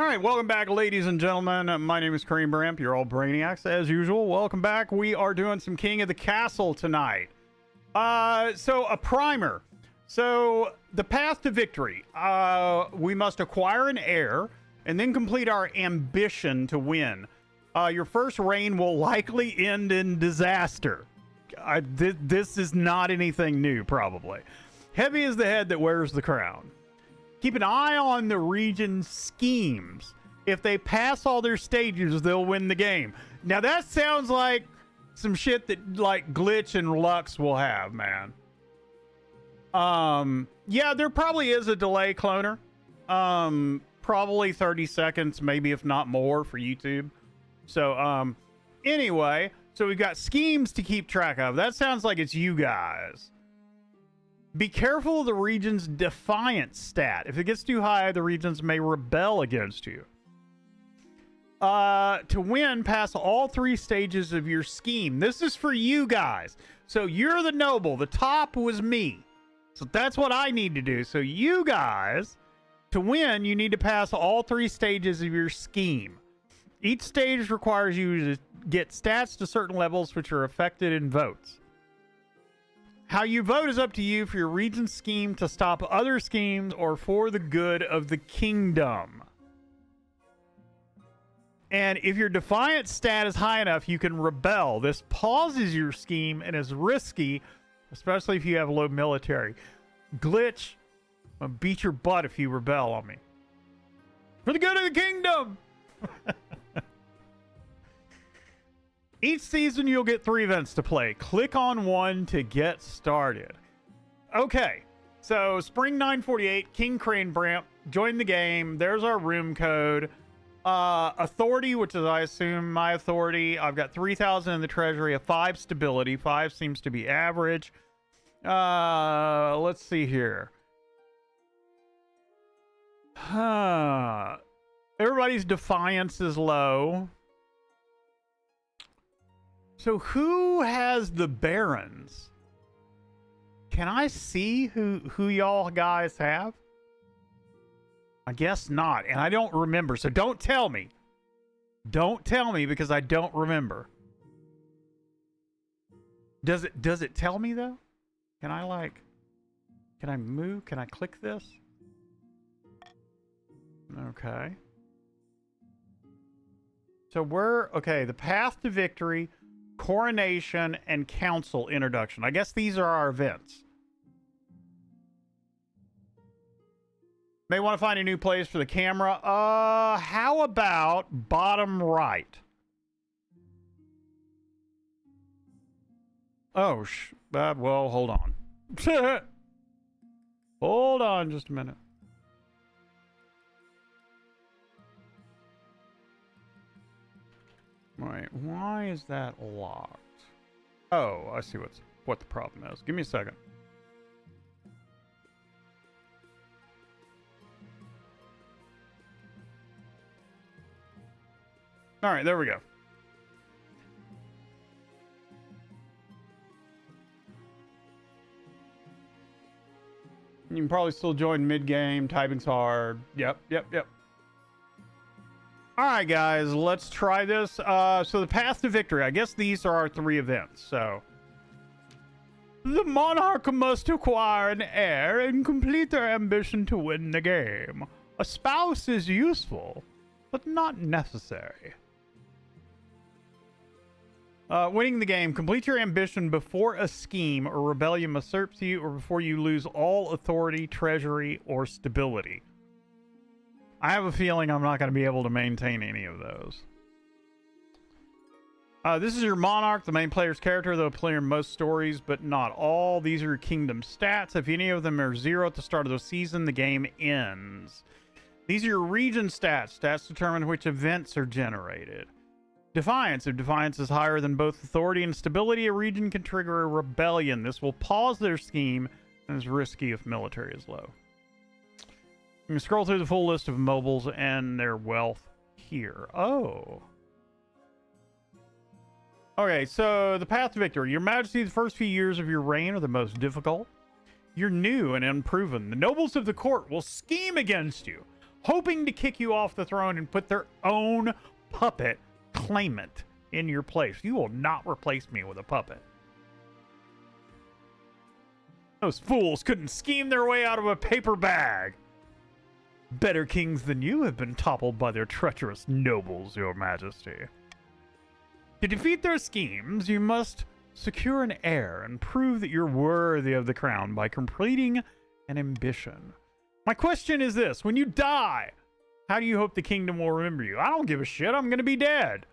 All right, welcome back, ladies and gentlemen. My name is Kareem Bramp. You're all brainiacs as usual. Welcome back. We are doing some King of the Castle tonight. So a primer. So the path to victory. We must acquire an heir and then complete our ambition to win. Your first reign will likely end in disaster. This is not anything new, probably. Heavy is the head that wears the crown. Keep an eye on the region's schemes. If they pass all their stages, they'll win the game. Now that sounds like some shit that like Glitch and Lux will have, man. Yeah, there probably is a delay, Cloner. Probably 30 seconds, maybe if not more for YouTube. So, anyway, so we've got schemes to keep track of. That sounds like it's you guys. Be careful of the region's defiance stat. If it gets too high, the regions may rebel against you. To win, pass all 3 stages of your scheme. This is for you guys. So you're the noble. The top was me. So that's what I need to do. So you guys, to win, you need to pass all 3 stages of your scheme. Each stage requires you to get stats to certain levels which are affected in votes. How you vote is up to you for your region's scheme to stop other schemes or for the good of the kingdom. And if your defiance stat is high enough, you can rebel. This pauses your scheme and is risky, especially if you have low military. Glitch, I'll beat your butt if you rebel on me. For the good of the kingdom! Each season, you'll get 3 events to play. Click on one to get started. Okay, so Spring 948, King Crane Bramp, join the game. There's our room code. Authority, which is, I assume, my authority. I've got 3,000 in the treasury, a 5 stability. 5 seems to be average. Let's see here. Everybody's defiance is low. So who has the barons? Can I see who y'all guys have? I guess not, and I don't remember. So don't tell me. Don't tell me because I don't remember. Does it tell me though? Can I move? Can I click this? Okay. So okay, the path to victory, coronation, and council introduction. I guess these are our events. May want to find a new place for the camera. How about bottom right? Oh, well, hold on. Hold on just a minute. Wait, why is that locked? Oh, I see what the problem is. Give me a second. All right, there we go. You can probably still join mid-game. Typing's hard. Yep. All right, guys, let's try this. So the path to victory. I guess these are our 3 events. So the monarch must acquire an heir and complete their ambition to win the game. A spouse is useful, but not necessary. Winning the game. Complete your ambition before a scheme or rebellion usurps you or before you lose all authority, treasury, or stability. I have a feeling I'm not going to be able to maintain any of those. This is your monarch, the main player's character. They'll play in most stories, but not all. These are your kingdom stats. If any of them are 0 at the start of the season, the game ends. These are your region stats. Stats determine which events are generated. Defiance. If defiance is higher than both authority and stability, a region can trigger a rebellion. This will pause their scheme and is risky if military is low. You can scroll through the full list of nobles and their wealth here. Oh. Okay, so the path to victory. Your Majesty, the first few years of your reign are the most difficult. You're new and unproven. The nobles of the court will scheme against you. hoping to kick you off the throne and put their own puppet claimant in your place. You will not replace me with a puppet. Those fools couldn't scheme their way out of a paper bag. Better kings than you have been toppled by their treacherous nobles, your majesty. To defeat their schemes, you must secure an heir and prove that you're worthy of the crown by completing an ambition. My question is this: when you die, how do you hope the kingdom will remember you? I don't give a shit. I'm gonna be dead.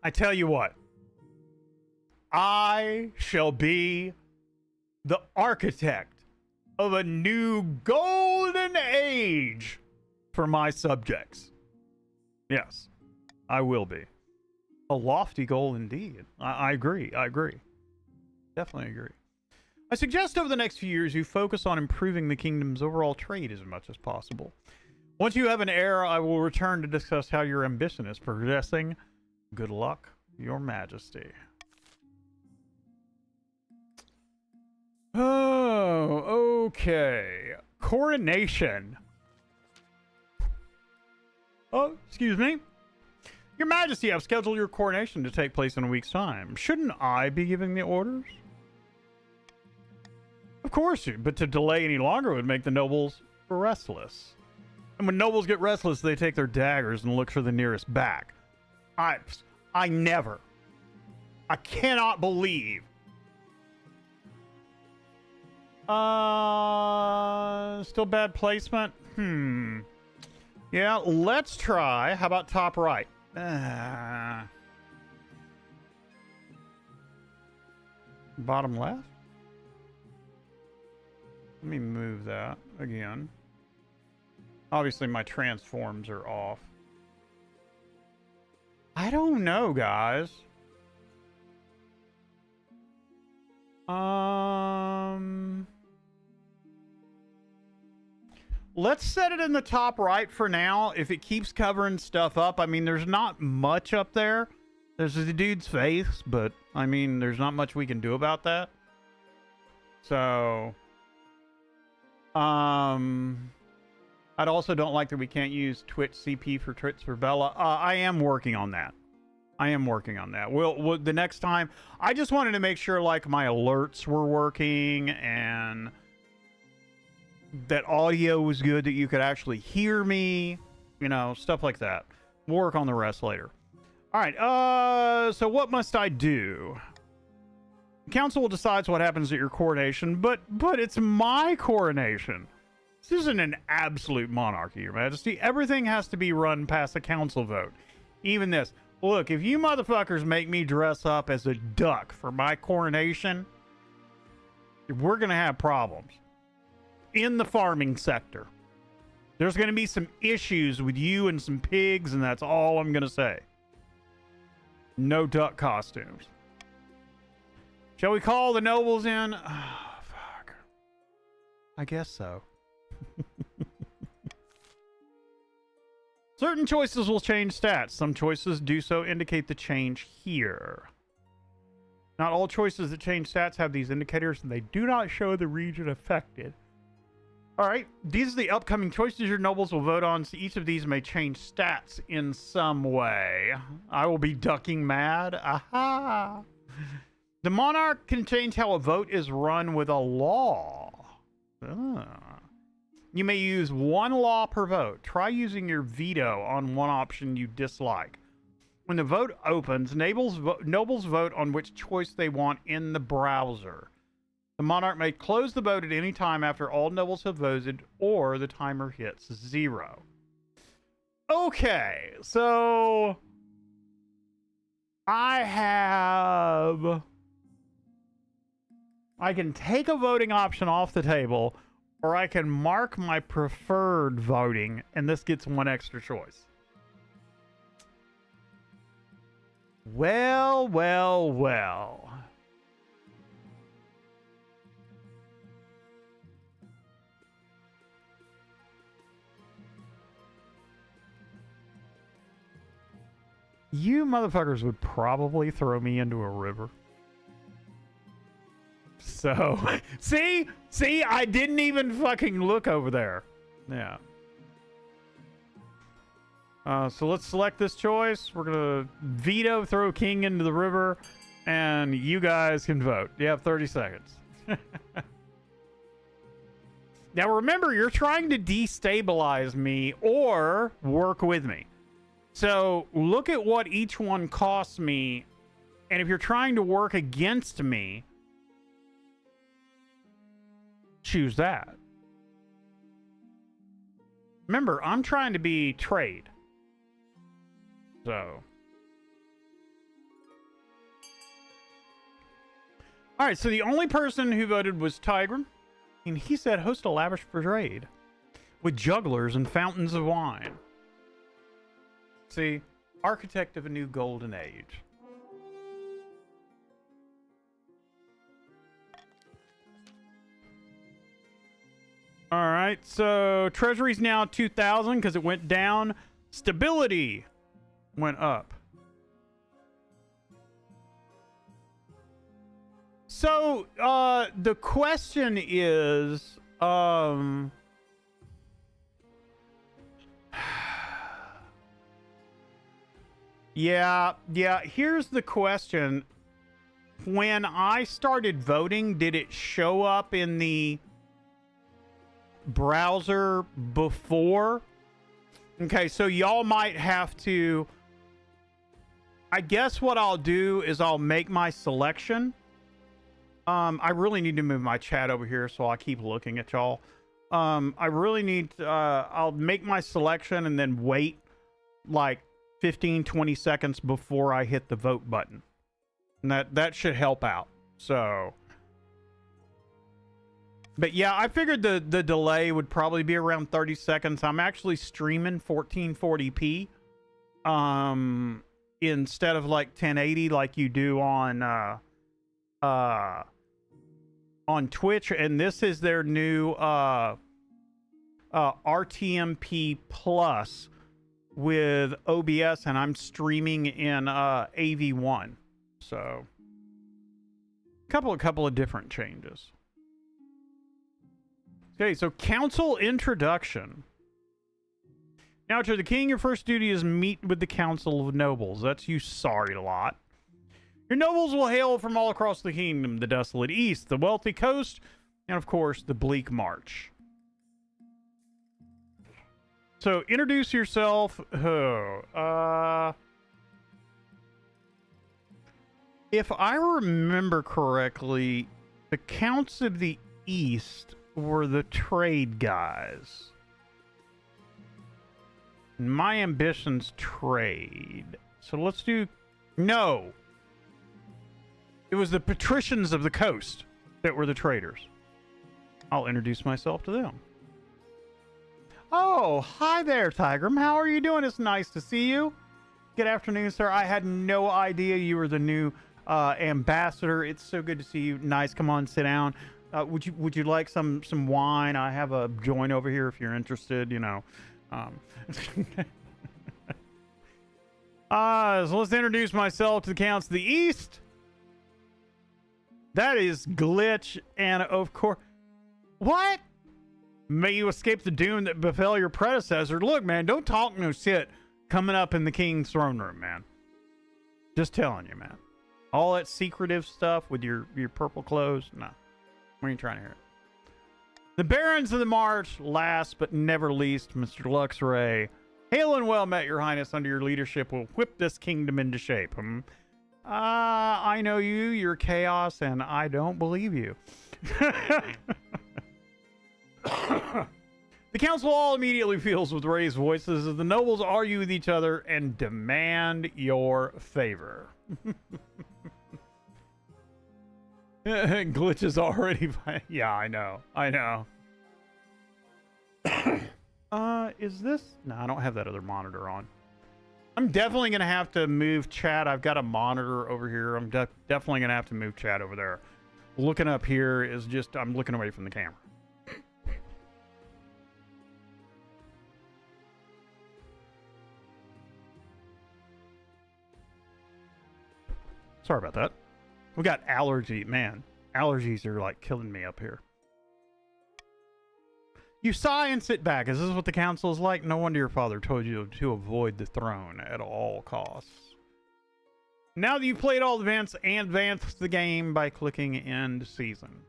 I tell you what, I shall be the architect of a new golden age for my subjects. Yes, I will be. A lofty goal indeed. I agree. I agree. Definitely agree. I suggest over the next few years you focus on improving the kingdom's overall trade as much as possible. Once you have an heir, I will return to discuss how your ambition is progressing. Good luck, your majesty. Oh, okay. Coronation. Oh, excuse me. Your majesty, I've scheduled your coronation to take place in a week's time. Shouldn't I be giving the orders? Of course, but to delay any longer would make the nobles restless. And when nobles get restless, they take their daggers and look for the nearest back. I cannot believe. Still bad placement? Yeah, let's try. How about top right? Bottom left? Let me move that again. Obviously, my transforms are off. I don't know, guys. Let's set it in the top right for now. If it keeps covering stuff up, I mean, there's not much up there. There's the dude's face, but I mean, there's not much we can do about that. So, I'd also don't like that we can't use Twitch CP for Twitch for Bella. I am working on that. We'll the next time. I just wanted to make sure like my alerts were working and that audio was good, that you could actually hear me, you know, stuff like that. We'll work on the rest later. All right. So what must I do? The council decides what happens at your coronation, but it's my coronation. This isn't an absolute monarchy, Your Majesty. Everything has to be run past a council vote. Even this. Look, if you motherfuckers make me dress up as a duck for my coronation, we're going to have problems in the farming sector. There's going to be some issues with you and some pigs, and that's all I'm going to say. No duck costumes. Shall we call the nobles in? Oh, fuck. I guess so. Certain choices will change stats. Some choices do so indicate the change here. Not all choices that change stats have these indicators, and they do not show the region affected. Alright, these are the upcoming choices your nobles will vote on. So each of these may change stats in some way. I will be ducking mad. Aha! The monarch can change how a vote is run with a law. You may use one law per vote. Try using your veto on one option you dislike. When the vote opens, nobles vote on which choice they want in the browser. The monarch may close the vote at any time after all nobles have voted or the timer hits 0. Okay, so I can take a voting option off the table, or I can mark my preferred voting, and this gets one extra choice. Well, well, well. You motherfuckers would probably throw me into a river. So, see, I didn't even fucking look over there. Yeah. So let's select this choice. We're gonna veto throw king into the river, and you guys can vote. You have 30 seconds. Now remember, you're trying to destabilize me or work with me. So look at what each one costs me, and if you're trying to work against me, choose that. Remember, I'm trying to be trade. So. Alright, so the only person who voted was Tigrum. And he said host a lavish parade with jugglers and fountains of wine. See, architect of a new golden age. All right, so treasury's now 2,000 because it went down. Stability went up. So, the question is, yeah, here's the question. When I started voting, did it show up in the browser before? Okay, so y'all might have to, I guess what I'll do is I'll make my selection. I really need to move my chat over here so I keep looking at y'all. I really need to, I'll make my selection and then wait like 15-20 seconds before I hit the vote button. And that should help out. So, but yeah, I figured the delay would probably be around 30 seconds. I'm actually streaming 1440p instead of like 1080 like you do on Twitch, and this is their new RTMP Plus with OBS, and I'm streaming in AV1. So couple of different changes. Okay, so council introduction. Now to the king, your first duty is meet with the council of nobles. That's you sorry a lot. Your nobles will hail from all across the kingdom, the desolate east, the wealthy coast, and of course, the bleak march. So, introduce yourself. If I remember correctly, the counts of the east were the trade guys. My ambition's trade. So let's do... No! It was the patricians of the coast that were the traders. I'll introduce myself to them. Oh, hi there, Tigrum. How are you doing? It's nice to see you. Good afternoon, sir. I had no idea you were the new ambassador. It's so good to see you. Nice. Come on, sit down. Would you like some wine? I have a joint over here if you're interested. You know. So let's introduce myself to the counts of the east. That is Glitch, and of course... What? May you escape the doom that befell your predecessor. Look, man, don't talk no shit coming up in the king's throne room, man. Just telling you, man. All that secretive stuff with your purple clothes, no. What are you trying to hear? The barons of the march, last but never least, Mr. Luxray. Hail and well met, your highness. Under your leadership will whip this kingdom into shape. I know you, you're chaos, and I don't believe you. The council all immediately feels with raised voices as the nobles argue with each other and demand your favor. Glitch is already... Yeah, I know. Is this... No, I don't have that other monitor on. I'm definitely going to have to move chat. I've got a monitor over here. I'm definitely going to have to move chat over there. Looking up here is just... I'm looking away from the camera. Sorry about that. We got allergy. Man, allergies are like killing me up here. You sigh and sit back. Is this what the council is like? No wonder your father told you to avoid the throne at all costs. Now that you've played all the events, advance the game by clicking End Season.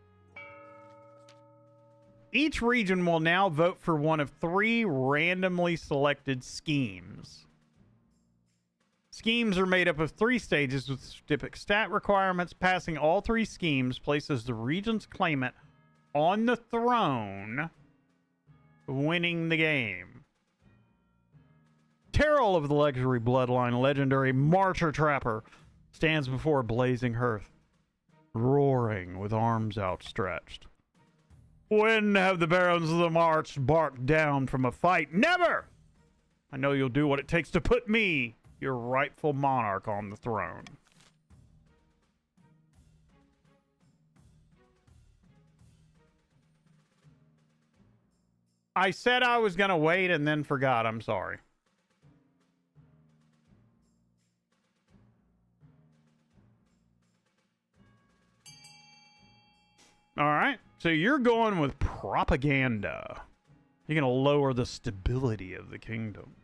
Each region will now vote for one of 3 randomly selected schemes. Schemes are made up of 3 stages with specific stat requirements. Passing all 3 schemes places the region's claimant on the throne, winning the game. Terrell of the Luxury Bloodline, legendary Marcher Trapper, stands before a blazing hearth, roaring with arms outstretched. When have the Barons of the March barked down from a fight? Never! I know you'll do what it takes to put me, your rightful monarch, on the throne. I said I was going to wait and then forgot. I'm sorry. All right. So you're going with propaganda. You're going to lower the stability of the kingdom.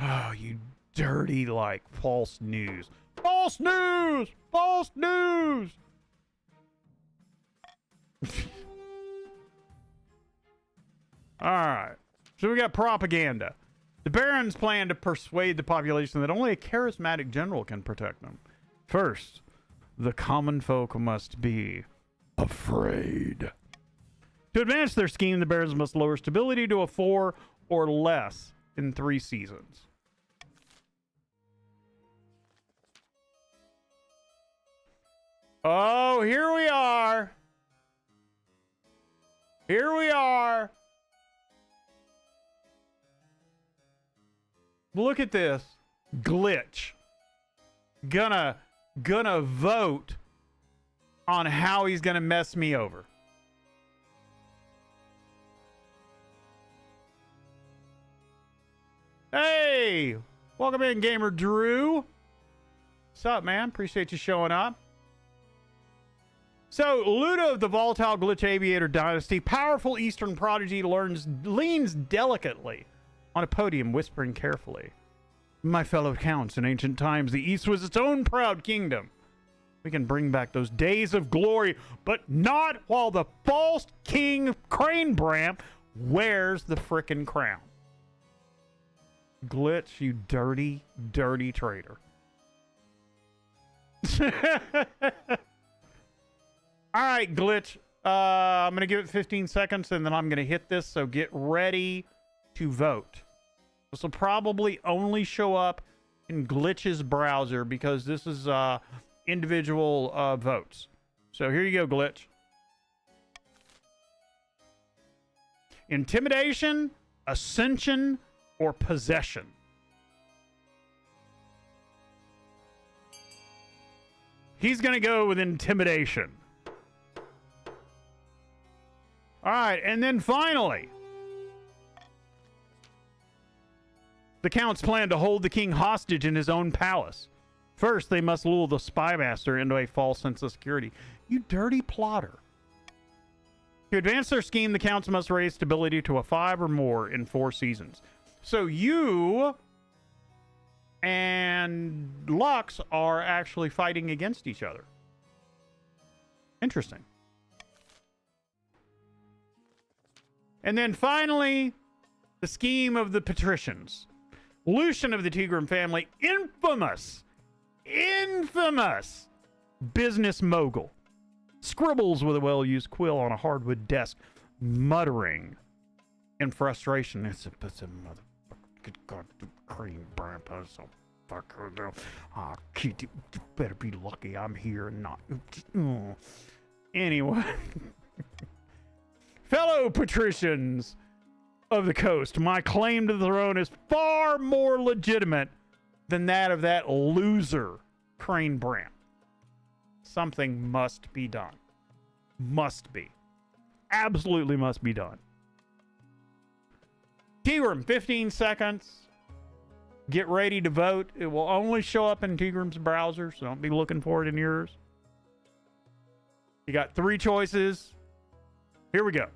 Oh, you dirty, like, false news. False news! False news! All right. So we got propaganda. The barons plan to persuade the population that only a charismatic general can protect them. First, the common folk must be afraid. To advance their scheme, the barons must lower stability to a 4 or less in 3 seasons. Oh, here we are. Here we are. Look at this. Glitch. Gonna vote on how he's gonna mess me over. Hey! Welcome in, Gamer Drew. What's up, man? Appreciate you showing up. So, Luda of the Volatile Glitch Aviator Dynasty, powerful Eastern prodigy, leans delicately on a podium, whispering carefully. My fellow counts, in ancient times, the East was its own proud kingdom. We can bring back those days of glory, but not while the false King Cranebramp wears the frickin' crown. Glitch, you dirty, dirty traitor. All right, Glitch. I'm going to give it 15 seconds, and then I'm going to hit this, so get ready to vote. This will probably only show up in Glitch's browser because this is individual votes. So here you go, Glitch. Intimidation, ascension, or possession. He's going to go with intimidation. All right, and then finally, the counts plan to hold the king hostage in his own palace. First, they must lure the spy master into a false sense of security. You dirty plotter. To advance their scheme, the counts must raise stability to a 5 or more in 4 seasons. So you and Lux are actually fighting against each other. Interesting. And then finally, the scheme of the patricians. Lucian of the Tigrum family, infamous business mogul, scribbles with a well-used quill on a hardwood desk, muttering in frustration. It's a motherfucker. Good God, cream grandpa, so fucker. Ah, kid, you better be lucky I'm here and not. Anyway. Fellow patricians of the coast, my claim to the throne is far more legitimate than that of that loser, Cranebramp. Something must be done. Must be. Absolutely must be done. Tigrum, 15 seconds. Get ready to vote. It will only show up in Tigram's browser, so don't be looking for it in yours. You got 3 choices. Here we go.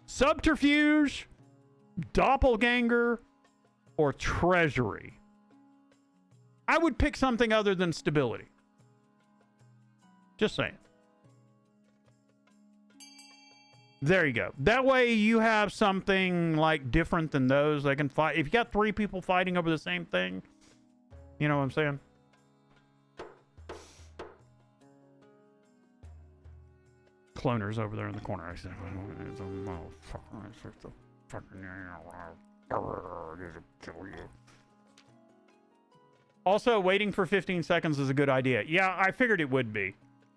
Subterfuge, doppelganger, or treasury. I would pick something other than stability. Just saying. There you go. That way you have something like different than those. They can fight. If you got 3 people fighting over the same thing, you know what I'm saying? Cloner's over there in the corner. I said, it's a motherfucker. It's just a fucking kill you. Also, waiting for 15 seconds is a good idea. Yeah, I figured it would be.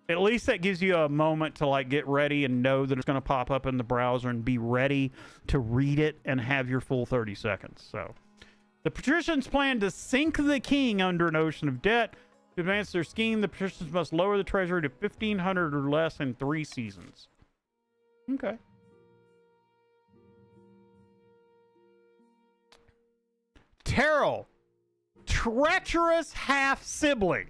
At least that gives you a moment to like get ready and know that it's going to pop up in the browser and be ready to read it and have your full 30 seconds. So the patricians plan to sink the king under an ocean of debt. To advance their scheme, the patricians must lower the treasury to 1,500 or less in 3 seasons. Okay. Terrell, treacherous half-sibling.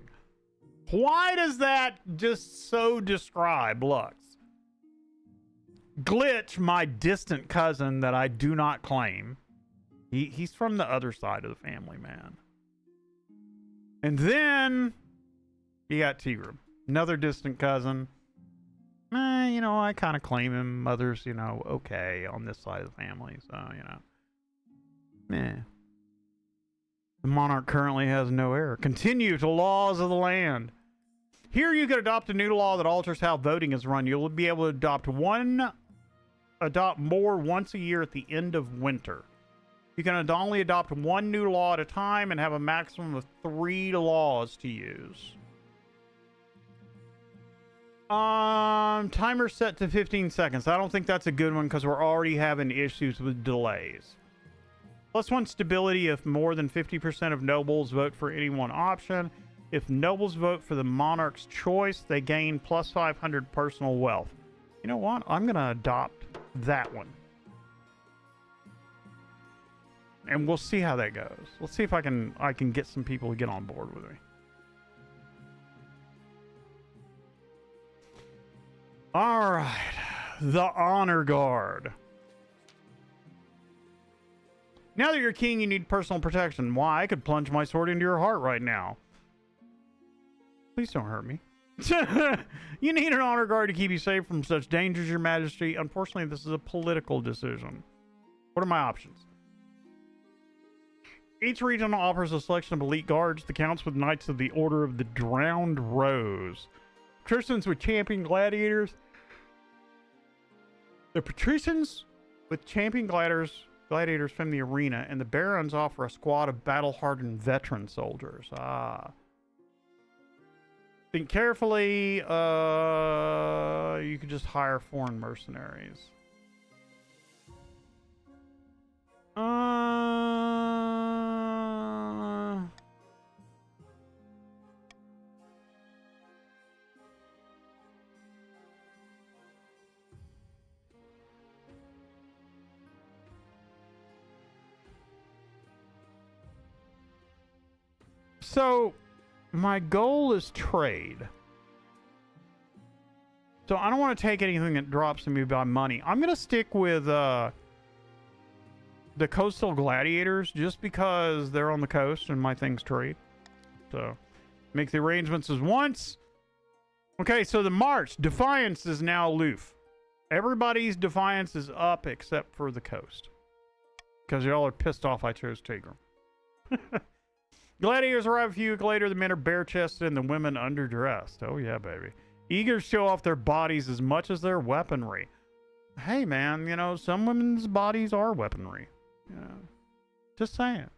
Why does that just so describe Lux? Glitch, my distant cousin that I do not claim. He's from the other side of the family, man. And then you got Tigrum, another distant cousin. You know, I kind of claim him. Mother's, you know, okay on this side of the family. So, you know. Meh. The monarch currently has no heir. Continue to laws of the land. Here you can adopt a new law that alters how voting is run. You'll be able to adopt more once a year at the end of winter. You can only adopt 1 new law at a time and have a maximum of 3 laws to use. Timer set to 15 seconds. I don't think that's a good one because we're already having issues with delays. +1 stability if more than 50% of nobles vote for any one option. If nobles vote for the monarch's choice, they gain +500 personal wealth. You know what? I'm going to adopt that one. And we'll see how that goes. Let's see if I can get some people to get on board with me. All right. The Honor Guard. Now that you're king, you need personal protection. Why? I could plunge my sword into your heart right now. Please don't hurt me. You need an honor guard to keep you safe from such dangers, your majesty. Unfortunately, this is a political decision. What are my options? Each region offers a selection of elite guards. The counts with Knights of the Order of the Drowned Rose. Patricians with champion gladiators. The patricians with champion gladiators from the arena, and the barons offer a squad of battle-hardened veteran soldiers. Think carefully. You could just hire foreign mercenaries. So, my goal is trade. So, I don't want to take anything that drops to me by money. I'm going to stick with the coastal gladiators just because they're on the coast and my thing's trade. So, make the arrangements as once. Okay, so the march. Defiance is now aloof. Everybody's defiance is up except for the coast. Because y'all are pissed off I chose Tigrum. Gladiators arrive a few weeks later. The men are bare-chested and the women underdressed. Oh, yeah, baby. Eager to show off their bodies as much as their weaponry. Hey, man, you know, some women's bodies are weaponry. You know, just saying.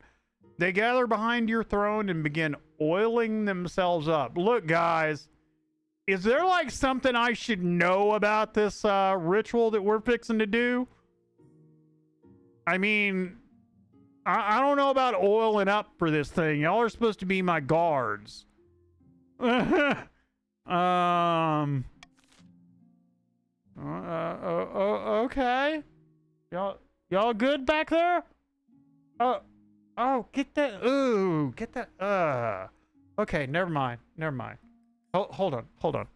They gather behind your throne and begin oiling themselves up. Look, guys, is there, like, something I should know about this ritual that we're fixing to do? I mean... I don't know about oiling up for this thing. Y'all are supposed to be my guards. Okay. Y'all good back there? Oh, get that. Ooh, get that. Okay, never mind. Never mind. Hold on.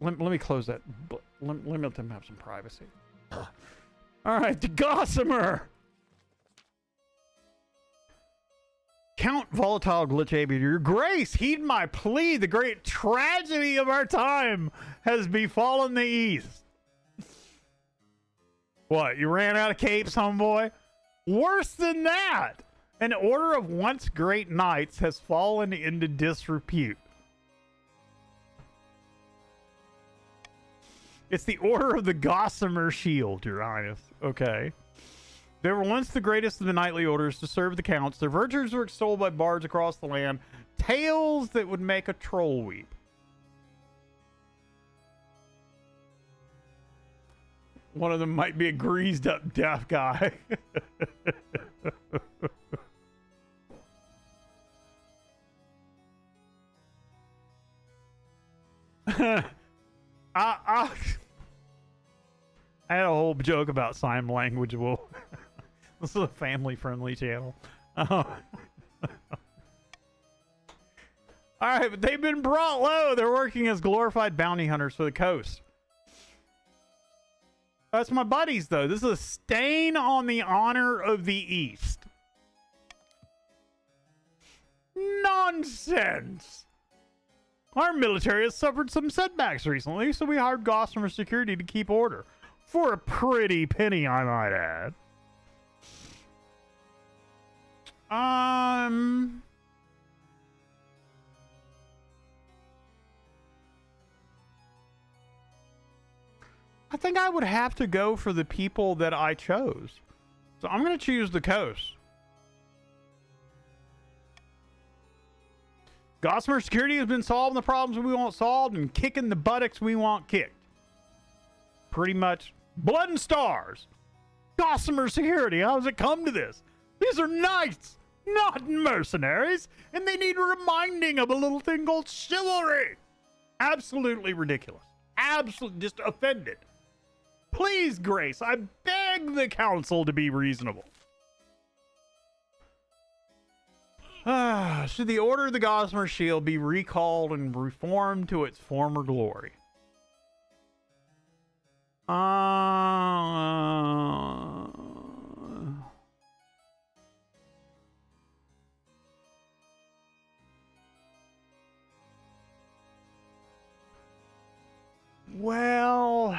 Let me close that. Let me let them have some privacy. All right, the Gossamer. Count Volatile Glitch Aviator, your grace, heed my plea. The great tragedy of our time has befallen the East. What, you ran out of capes, homeboy? Worse than that! An order of once great knights has fallen into disrepute. It's the Order of the Gossamer Shield, Your Highness. Okay. They were once the greatest of the knightly orders to serve the counts. Their virtues were extolled by bards across the land. Tales that would make a troll weep. One of them might be a greased up deaf guy. I had a whole joke about sign language. Well, this is a family-friendly channel. All right, but they've been brought low. They're working as glorified bounty hunters for the coast. That's my buddies, though. This is a stain on the honor of the East. Nonsense. Our military has suffered some setbacks recently, so we hired Gossamer Security to keep order. For a pretty penny, I might add. I think I would have to go for the people that I chose. So I'm going to choose the coast. Gossamer Security has been solving the problems we want solved and kicking the buttocks we want kicked. Pretty much. Blood and stars. Gossamer Security, how does it come to this? These are knights, not mercenaries, and they need reminding of a little thing called chivalry. Absolutely ridiculous. Absolutely just offended. Please, Grace, I beg the council to be reasonable. Should the Order of the Gossamer Shield be recalled and reformed to its former glory? Well,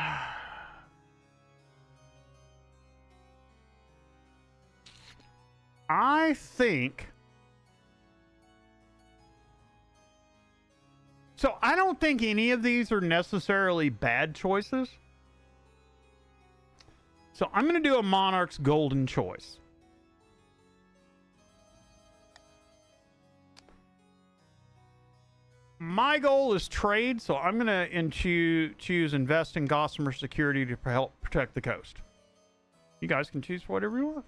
I think so. I don't think any of these are necessarily bad choices. So I'm going to do a Monarch's Golden Choice. My goal is trade, so I'm going to choose invest in Gossamer Security to help protect the coast. You guys can choose whatever you want.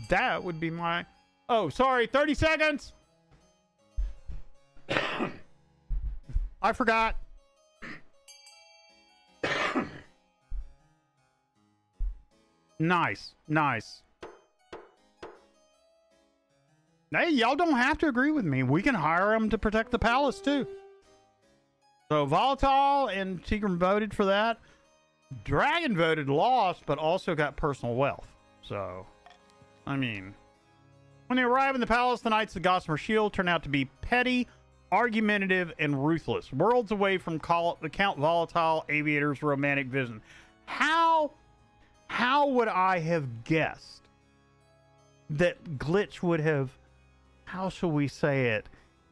That would be my... Oh, sorry, 30 seconds! I forgot. Nice. Hey, y'all don't have to agree with me. We can hire them to protect the palace, too. So, Volatile and Tigran voted for that. Dragon voted lost, but also got personal wealth. So, I mean... When they arrive in the palace, the Knights of the Gossamer Shield turn out to be petty, argumentative, and ruthless. Worlds away from the Count Volatile Aviator's romantic vision. How would I have guessed that Glitch would have, how shall we say it,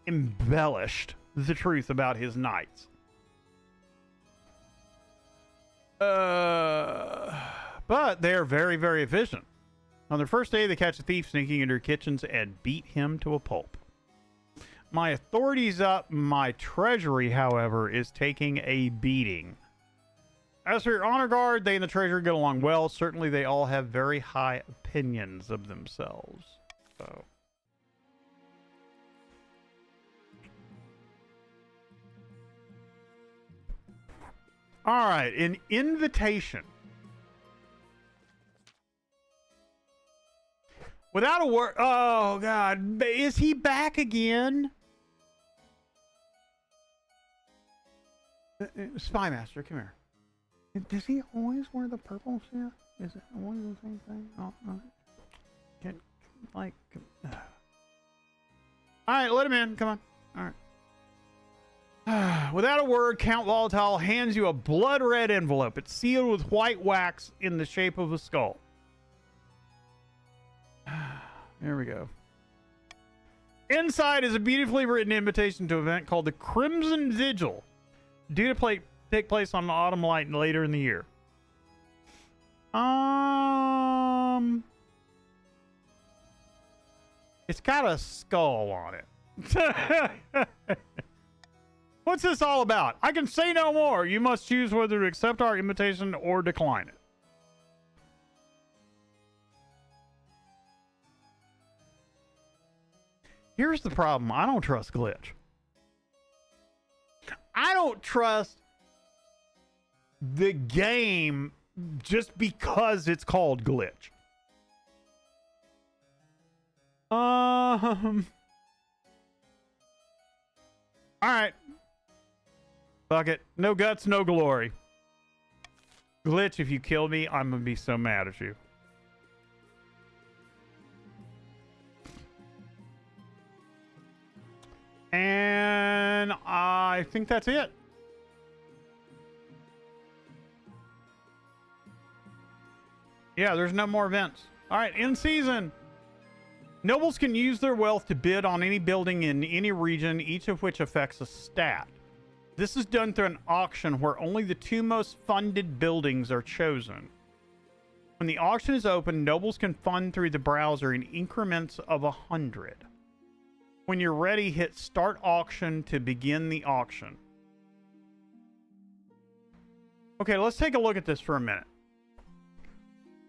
embellished the truth about his knights? But they're very, very efficient. On their first day, they catch a thief sneaking into their kitchens and beat him to a pulp. My authority's up. My treasury, however, is taking a beating. As for your honor guard, they and the treasury get along well. Certainly, they all have very high opinions of themselves. So... All right, an invitation. Without a word. Oh, God. Is he back again? Spymaster, come here. Does he always wear the purple suit? Is it always the same thing? Oh, no. Like. All right, let him in. Come on. All right. Without a word, Count Volatile hands you a blood red envelope. It's sealed with white wax in the shape of a skull. There we go. Inside is a beautifully written invitation to an event called the Crimson Vigil, due to take place on Autumn Light later in the year. It's got a skull on it. What's this all about? I can say no more. You must choose whether to accept our invitation or decline it. Here's the problem. I don't trust Glitch. I don't trust the game just because it's called Glitch. All right. Fuck it. No guts, no glory. Glitch, if you kill me, I'm gonna be so mad at you. And I think that's it. Yeah, there's no more events. All right, in season. Nobles can use their wealth to bid on any building in any region, each of which affects a stat. This is done through an auction where only the 2 most funded buildings are chosen. When the auction is open, nobles can fund through the browser in increments of 100. When you're ready, hit Start Auction to begin the auction. Okay, let's take a look at this for a minute.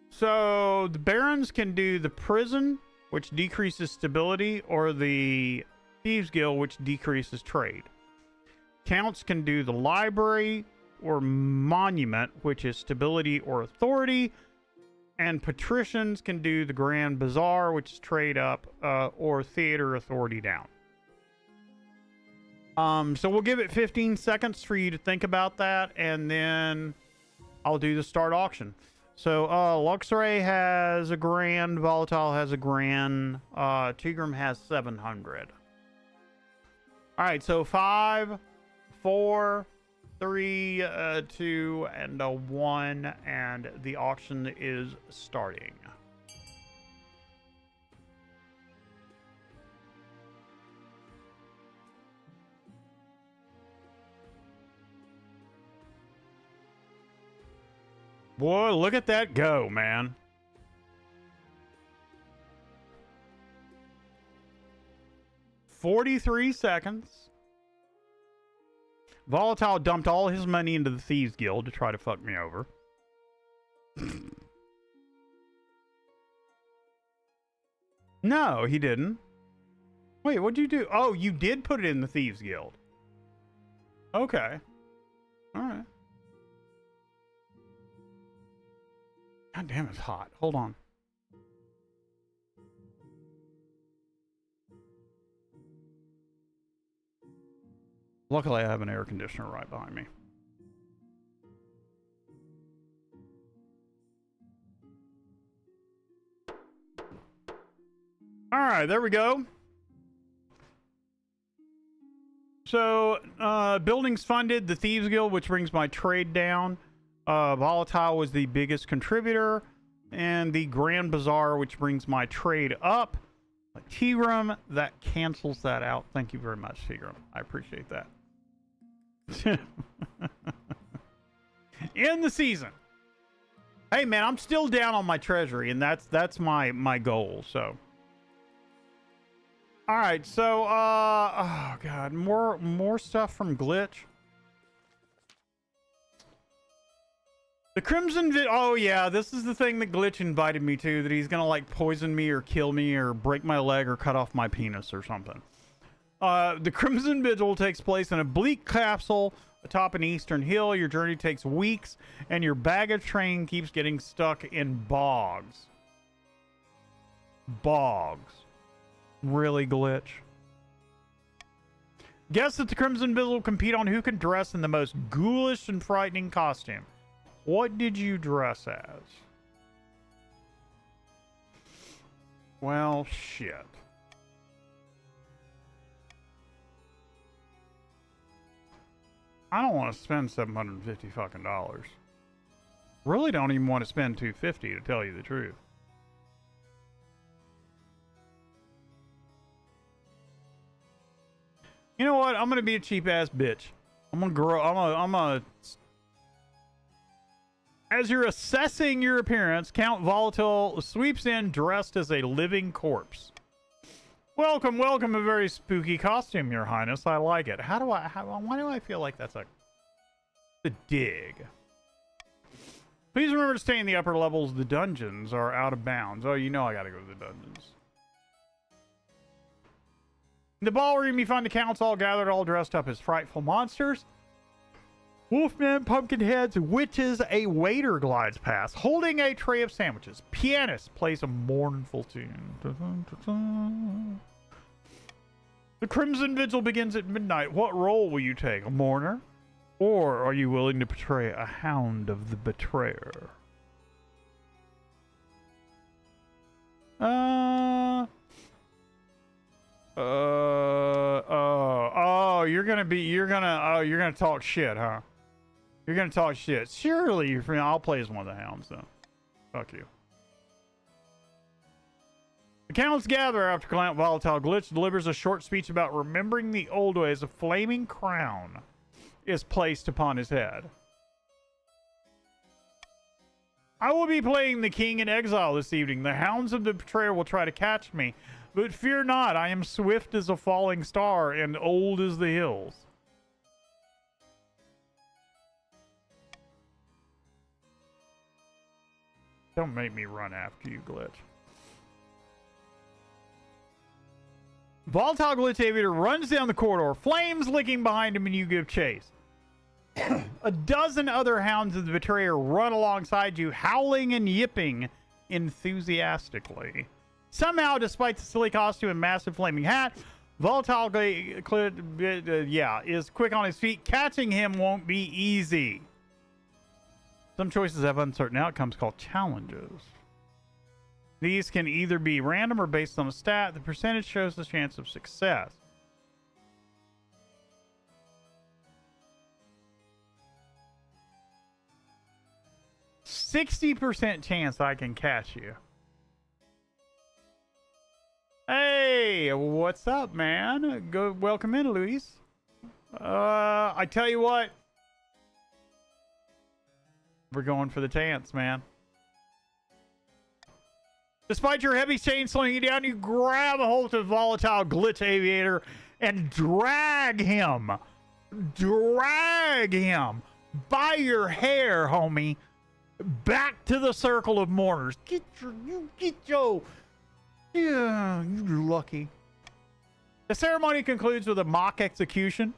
So, the barons can do the prison, which decreases stability, or the Thieves Guild, which decreases trade. Counts can do the library or monument, which is stability or authority. And patricians can do the Grand Bazaar, which is trade up, or theater authority down. So we'll give it 15 seconds for you to think about that, and then I'll do the start auction. So Luxray has a grand, Volatile has a grand, Tigrum has 700. All right, so 5, 4, 3, 2, and a 1, and the auction is starting. Boy, look at that go, man. $43 seconds. Volatile dumped all his money into the Thieves Guild to try to fuck me over. No, he didn't. Wait, what'd you do? Oh, you did put it in the Thieves Guild. Okay. All right. God damn, it's hot. Hold on. Luckily, I have an air conditioner right behind me. All right, there we go. So, buildings funded, the Thieves Guild, which brings my trade down. Volatile was the biggest contributor. And the Grand Bazaar, which brings my trade up. Tigrum, that cancels that out. Thank you very much, Tigrum. I appreciate that. In the season. Hey man, I'm still down on my treasury, and that's my goal. So, all right. So, oh god, more stuff from Glitch. The Crimson oh yeah, this is the thing that Glitch invited me to, that he's gonna like poison me or kill me or break my leg or cut off my penis or something. The Crimson Vigil takes place in a bleak capsule atop an eastern hill. Your journey takes weeks, and your baggage train keeps getting stuck in bogs. Bogs. Really, Glitch? Guests at the Crimson Vigil compete on who can dress in the most ghoulish and frightening costume. What did you dress as? Well, shit. I don't want to spend $750 fucking dollars. Really don't even want to spend $250 to tell you the truth. You know what? I'm gonna be a cheap ass bitch. I'm gonna grow. I'm gonna. As you're assessing your appearance, Count Volatile sweeps in dressed as a living corpse. Welcome, welcome. A very spooky costume, Your Highness. I like it. Why do I feel like that's a dig? Please remember to stay in the upper levels. The dungeons are out of bounds. Oh, you know I gotta go to the dungeons. In the ballroom, you find the counts all gathered, all dressed up as frightful monsters. Wolfmen, pumpkin heads, witches. A waiter glides past, holding a tray of sandwiches. Pianist plays a mournful tune. The Crimson Vigil begins at midnight. What role will you take? A mourner? Or are you willing to portray a hound of the betrayer? You're gonna talk shit, huh? You're gonna talk shit. Surely, I'll play as one of the hounds, though. Fuck you. The counts gather after Count Volatile Glitch delivers a short speech about remembering the old ways. A flaming crown is placed upon his head. I will be playing the king in exile this evening. The hounds of the betrayer will try to catch me, but fear not. I am swift as a falling star and old as the hills. Don't make me run after you, Glitch. Volatile Glitch Aviator runs down the corridor, flames licking behind him, and you give chase. A dozen other hounds of the betrayer run alongside you, howling and yipping enthusiastically. Somehow, despite the silly costume and massive flaming hat, Volatile Glitch is quick on his feet. Catching him won't be easy. Some choices have uncertain outcomes called challenges. These can either be random or based on a stat. The percentage shows the chance of success. %60 chance I can catch you. Hey, what's up, man? Welcome in, Luis. I tell you what. We're going for the chance, man. Despite your heavy chain slowing you down, you grab a hold of Volatile Glitch Aviator and drag him by your hair, homie, back to the circle of mourners. Yeah, you're lucky. The ceremony concludes with a mock execution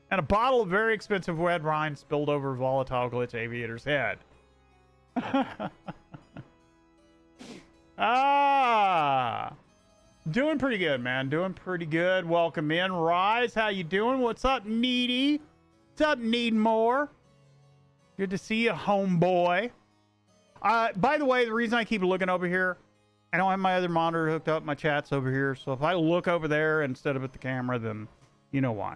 and a bottle of very expensive red wine spilled over Volatile Glitch Aviator's head. Doing pretty good, man. Doing pretty good. Welcome in, Rise. How you doing? What's up, Needy? What's up, Need More? Good to see you, homeboy. By the way, the reason I keep looking over here, I don't have my other monitor hooked up. My chat's over here. So if I look over there instead of at the camera, then you know why.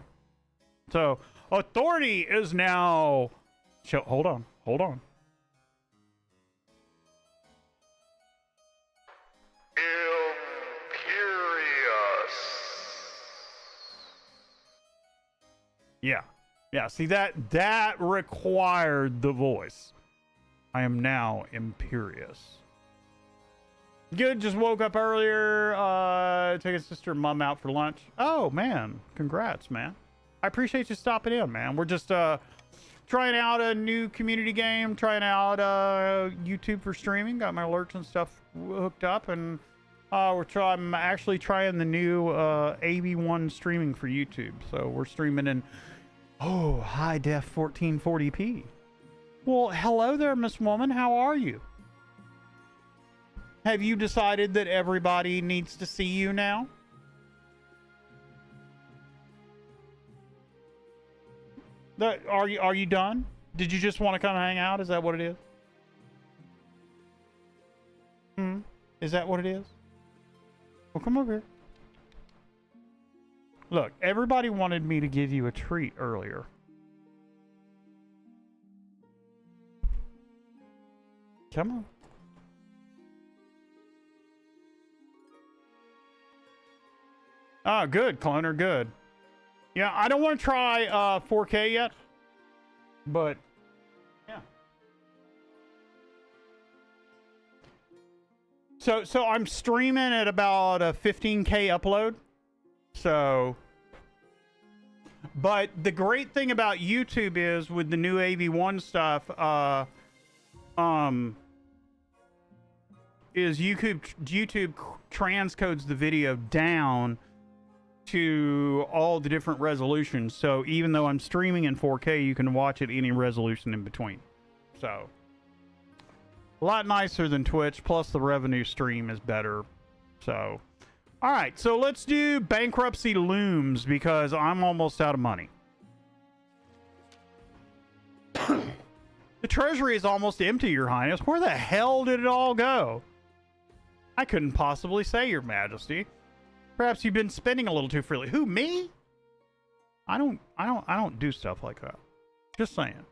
So, authority is now... Hold on. Imperious. Yeah, see that required the voice. I am now imperious. Good, just woke up earlier, taking sister and mom out for lunch. Oh, man. Congrats, man. I appreciate you stopping in, man. We're just trying out a new community game, trying out YouTube for streaming. Got my alerts and stuff hooked up, and I'm actually trying the new AV1 streaming for YouTube. So we're streaming in high def 1440p. Well, hello there, Miss Woman. How are you? Have you decided that everybody needs to see you now? Are you done? Did you just want to come hang out? Is that what it is? Is that what it is? Well, come over here. Look, everybody wanted me to give you a treat earlier. Come on. Ah, good, cloner, good. Yeah, I don't want to try 4K yet, but yeah. So I'm streaming at about a 15K upload. So, but the great thing about YouTube is with the new AV1 stuff, is YouTube transcodes the video down to all the different resolutions. So even though I'm streaming in 4K, you can watch it any resolution in between. So a lot nicer than Twitch, plus the revenue stream is better. So all right, so let's do bankruptcy looms because I'm almost out of money. The treasury is almost empty, Your Highness. Where the hell did it all go? I couldn't possibly say, Your Majesty. Perhaps you've been spending a little too freely. Who, me? I don't do stuff like that. Just saying.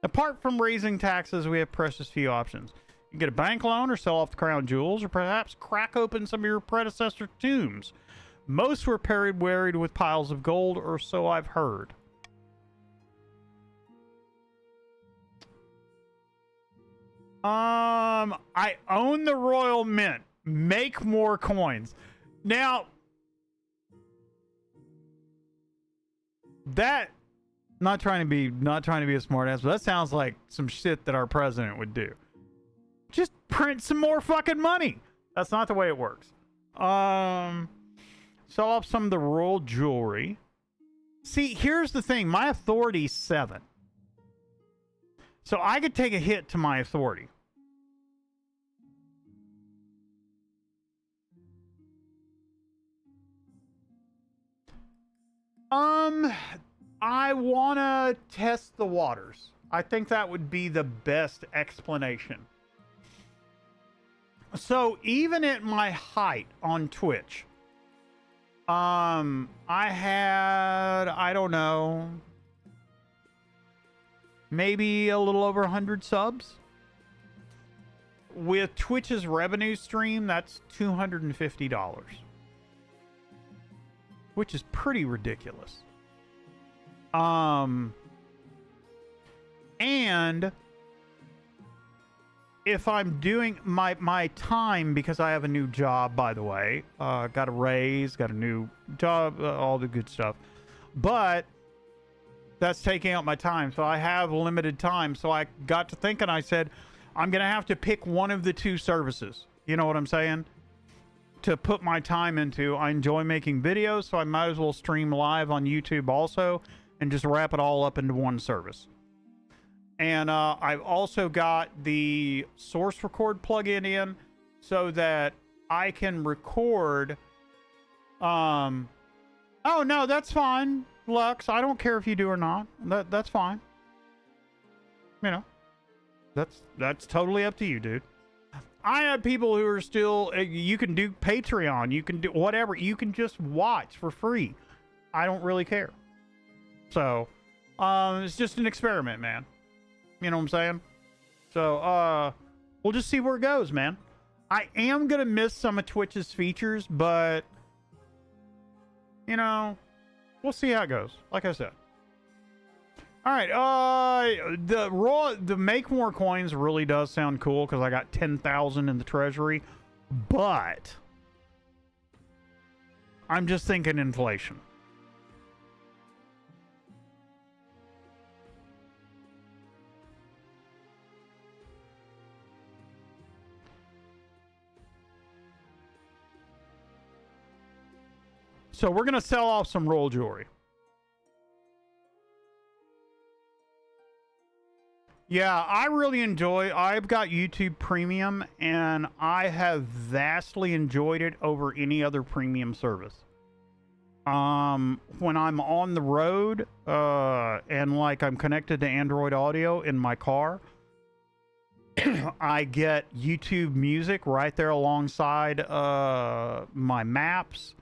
Apart from raising taxes, we have precious few options. You can get a bank loan or sell off the crown jewels, or perhaps crack open some of your predecessor tombs. Most were buried with piles of gold, or so I've heard. I own the Royal Mint. Make more coins. Now, that not trying to be a smart ass, but that sounds like some shit that our president would do. Just print some more fucking money. That's not the way it works. Sell off some of the royal jewelry. See, here's the thing. My authority's 7. So I could take a hit to my authority. I want to test the waters. I think that would be the best explanation. So even at my height on Twitch, I had, I don't know, maybe a little over 100 subs. With Twitch's revenue stream, that's $250. Which is pretty ridiculous. And if I'm doing my time, because I have a new job, by the way, got a raise, got a new job, all the good stuff, but that's taking out my time. So I have limited time. So I got to thinking, I said, I'm going to have to pick one of the two services. You know what I'm saying? To put my time into. I enjoy making videos, so I might as well stream live on YouTube also and just wrap it all up into one service. And I've also got the Source Record plugin in so that I can record. Oh no, that's fine, Lux. I don't care if you do or not. That's fine. You know, that's totally up to you, dude. I have people who are still. You can do Patreon. You can do whatever. You can just watch for free. I don't really care. So, it's just an experiment, man. You know what I'm saying? So, we'll just see where it goes, man. I am gonna miss some of Twitch's features, but you know, we'll see how it goes. Like I said. All right, the make more coins really does sound cool because I got 10,000 in the treasury, but I'm just thinking inflation. So we're going to sell off some royal jewelry. Yeah, I really enjoy. I've got YouTube Premium, and I have vastly enjoyed it over any other premium service. When I'm on the road, and like I'm connected to Android Audio in my car, I get YouTube Music right there alongside my maps.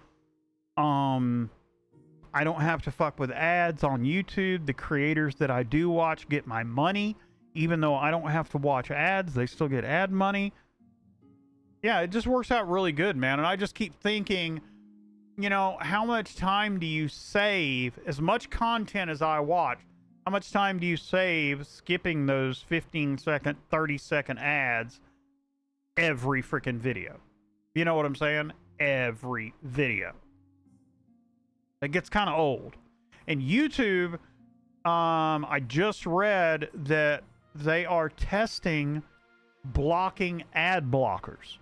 I don't have to fuck with ads on YouTube. The creators that I do watch get my money. Even though I don't have to watch ads, they still get ad money. Yeah, it just works out really good, man. And I just keep thinking, you know, how much time do you save? As much content as I watch, how much time do you save skipping those 15-second, 30-second ads every freaking video? You know what I'm saying? Every video. It gets kind of old. And YouTube, I just read that they are testing blocking ad blockers.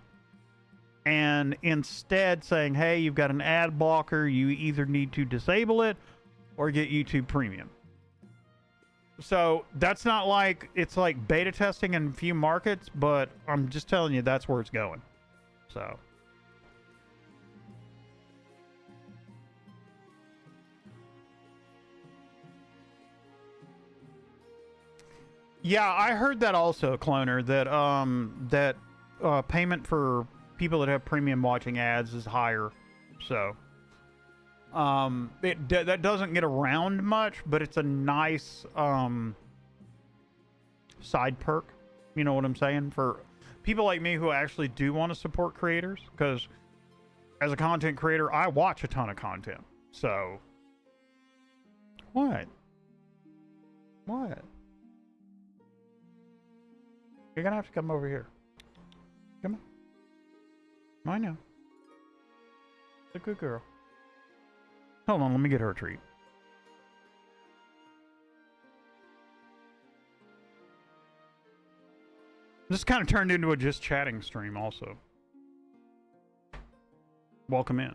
And instead saying, hey, you've got an ad blocker, you either need to disable it or get YouTube Premium. So that's not like, it's like beta testing in a few markets, but I'm just telling you that's where it's going. So. Yeah, I heard that also, Cloner, that payment for people that have premium watching ads is higher. So that doesn't get around much, but it's a nice side perk. You know what I'm saying? For people like me who actually do want to support creators, because as a content creator, I watch a ton of content. So what? You're gonna have to come over here. Come on. I know. It's a good girl. Hold on, let me get her a treat. This kind of turned into a just chatting stream also. Welcome in.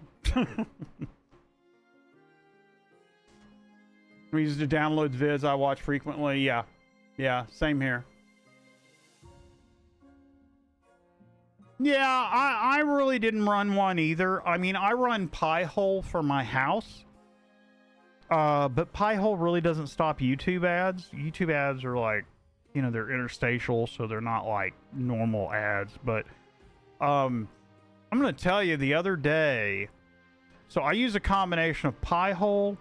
We used to download vids I watch frequently. Yeah. Yeah, same here. Yeah, I really didn't run one either. I mean, I run Pi-hole for my house. But Pi-hole really doesn't stop YouTube ads. YouTube ads are like, you know, they're interstitial, so they're not like normal ads. But I'm going to tell you the other day, so I use a combination of Pi-hole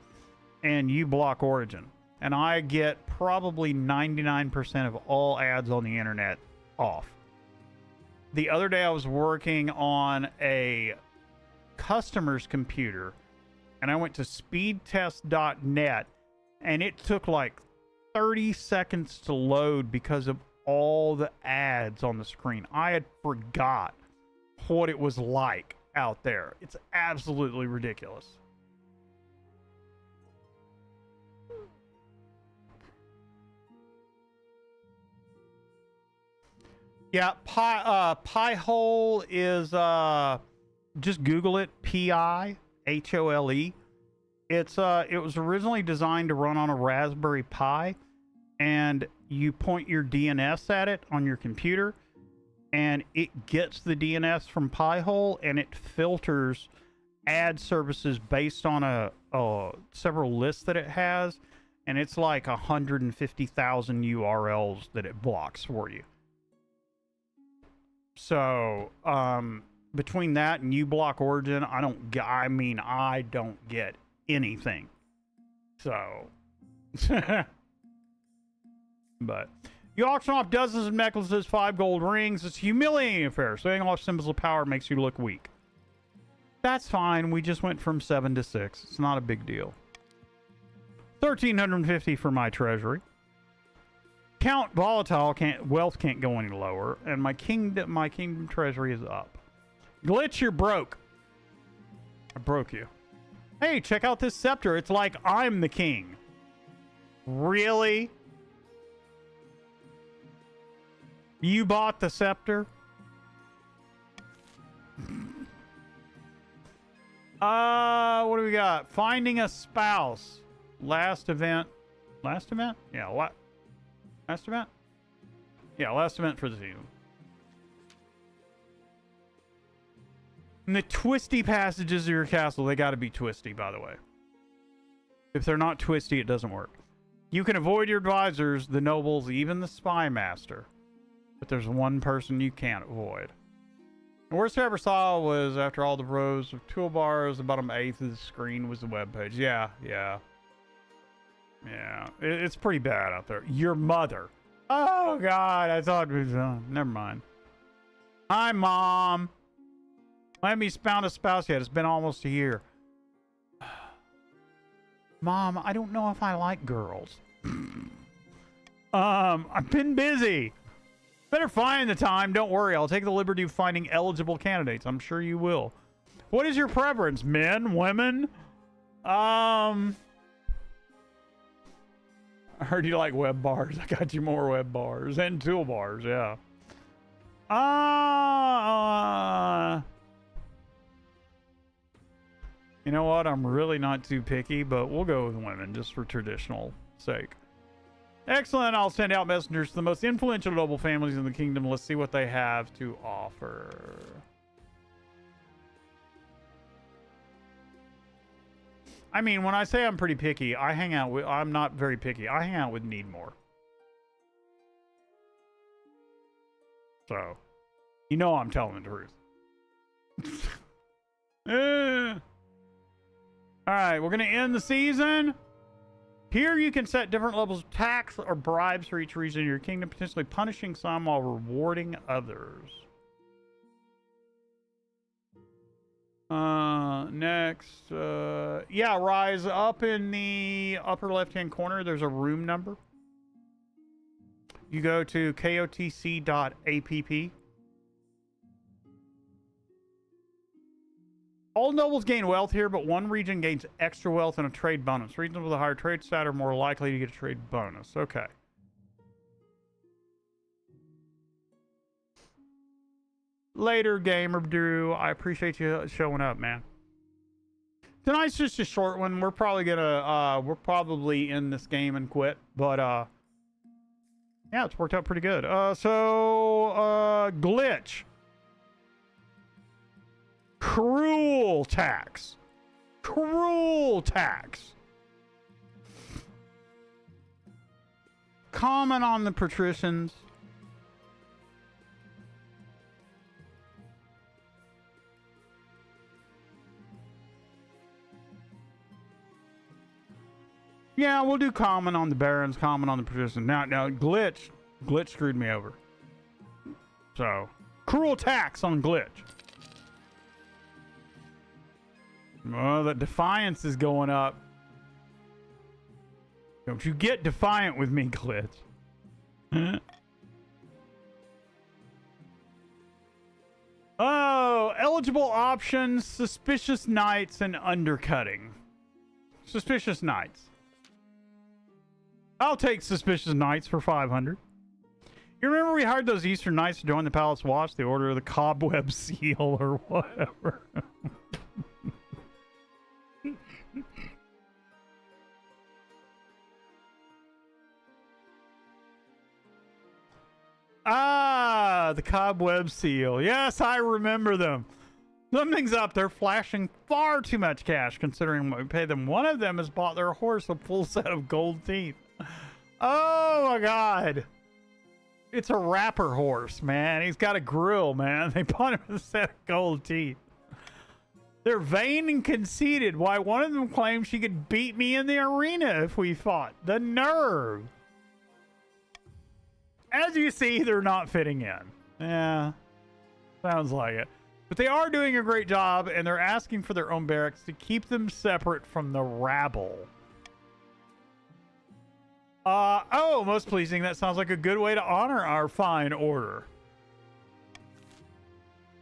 and uBlock Origin. And I get probably 99% of all ads on the internet off. The other day I was working on a customer's computer and I went to speedtest.net and it took like 30 seconds to load because of all the ads on the screen. I had forgot what it was like out there. It's absolutely ridiculous. Yeah, Pi-hole is just Google it, P-I-H-O-L-E. It was originally designed to run on a Raspberry Pi, and you point your DNS at it on your computer, and it gets the DNS from Pi-hole, and it filters ad services based on several lists that it has, and it's like 150,000 URLs that it blocks for you. So, between that and uBlock Origin, I don't get anything. So, but you auction off dozens of necklaces, 5 gold rings. It's a humiliating affair. Saying off symbols of power makes you look weak. That's fine. We just went from 7 to 6. It's not a big deal. 1,350 for my treasury. Count volatile wealth can't go any lower, and my kingdom treasury is up. Glitch, you're broke. I broke you. Hey, check out this scepter. It's like I'm the king. Really? You bought the scepter? What do we got? Finding a spouse. Last event. Last event? Yeah, what? Last event? Yeah, last event for the season. And the twisty passages of your castle, they got to be twisty, by the way. If they're not twisty, it doesn't work. You can avoid your advisors, the nobles, even the spy master. But there's one person you can't avoid. The worst I ever saw was after all the rows of toolbars, the bottom eighth of the screen was the web page. Yeah. It's pretty bad out there. Your mother. Oh, God. I thought it was... never mind. Hi, Mom. I haven't found a spouse yet. It's been almost a year. Mom, I don't know if I like girls. I've been busy. Better find the time. Don't worry. I'll take the liberty of finding eligible candidates. I'm sure you will. What is your preference? Men? Women? I heard you like web bars. I got you more web bars and toolbars. Yeah. You know what? I'm really not too picky, but we'll go with women just for traditional sake. Excellent. I'll send out messengers to the most influential noble families in the kingdom. Let's see what they have to offer. I mean, when I say I'm pretty picky, I'm not very picky. I hang out with Needmore. So, you know I'm telling the truth. Alright, we're going to end the season. Here you can set different levels of tax or bribes for each region of your kingdom, potentially punishing some while rewarding others. Next, yeah, Rise, up in the upper left-hand corner, there's a room number. You go to kotc.app. All nobles gain wealth here, but one region gains extra wealth and a trade bonus. Regions with a higher trade stat are more likely to get a trade bonus. Okay. Later, Gamer Drew. I appreciate you showing up, man. Tonight's just a short one. We're probably gonna end this game and quit. But yeah, it's worked out pretty good. Glitch. Cruel tax. Cruel tax. Comment on the patricians. Yeah, we'll do comment on the barons, comment on the patricians. Now, Glitch screwed me over. So, cruel tax on Glitch. Oh, the defiance is going up. Don't you get defiant with me, Glitch. Oh, eligible options, suspicious knights, and undercutting. Suspicious knights. I'll take suspicious knights for 500. You remember we hired those Eastern Knights to join the Palace Watch, the Order of the Cobweb Seal, or whatever. The Cobweb Seal. Yes, I remember them. Something's up. They're flashing far too much cash considering what we pay them. One of them has bought their horse a full set of gold teeth. Oh my God. It's a rapper horse, man. He's got a grill, man. They bought him a set of gold teeth. They're vain and conceited. Why, one of them claimed she could beat me in the arena if we fought. The nerve. As you see, they're not fitting in. Yeah, sounds like it. But they are doing a great job, and they're asking for their own barracks to keep them separate from the rabble. Oh, most pleasing. That sounds like a good way to honor our fine order.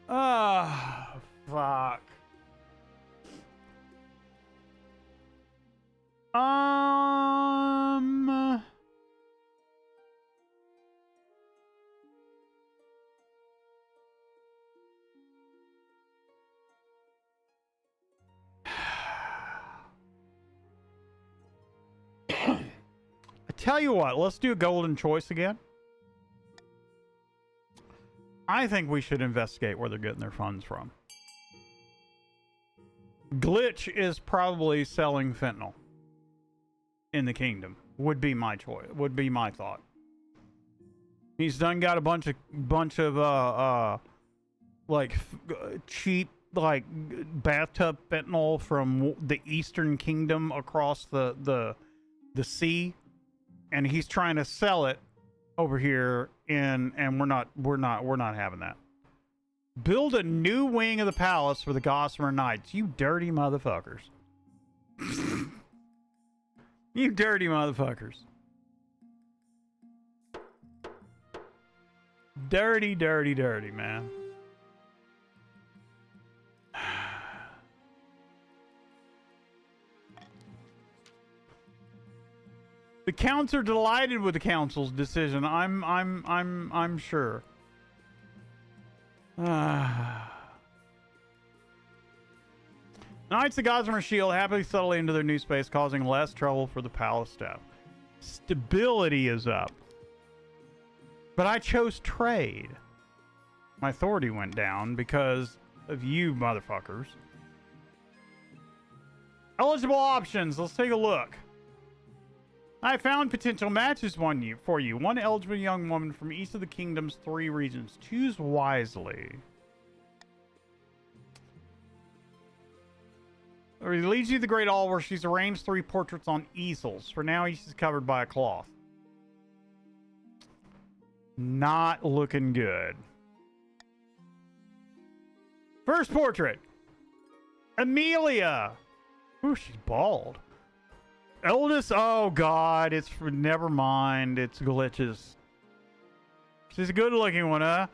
Fuck. tell you what, let's do a golden choice again. I think we should investigate where they're getting their funds from. Glitch is probably selling fentanyl in the kingdom. Would be my choice. Would be my thought. He's done got a bunch of like cheap like bathtub fentanyl from the Eastern Kingdom across the sea, and he's trying to sell it over here, and we're not having that. Build a new wing of the palace for the Gossamer Knights. You dirty motherfuckers. You dirty motherfuckers. Dirty, dirty, dirty, man. The counts are delighted with the council's decision. I'm sure. Knights of Gossamer Shield happily settle into their new space, causing less trouble for the palace staff. Stability is up. But I chose trade. My authority went down because of you motherfuckers. Eligible options. Let's take a look. I found potential matches for you. One eligible young woman from each of the kingdom's 3 regions. Choose wisely. It leads you to the Great Hall where she's arranged 3 portraits on easels. For now, she's covered by a cloth. Not looking good. First portrait. Amelia. Ooh, she's bald. Eldest, oh god, it's for, never mind, it's glitches. She's a good looking one, huh?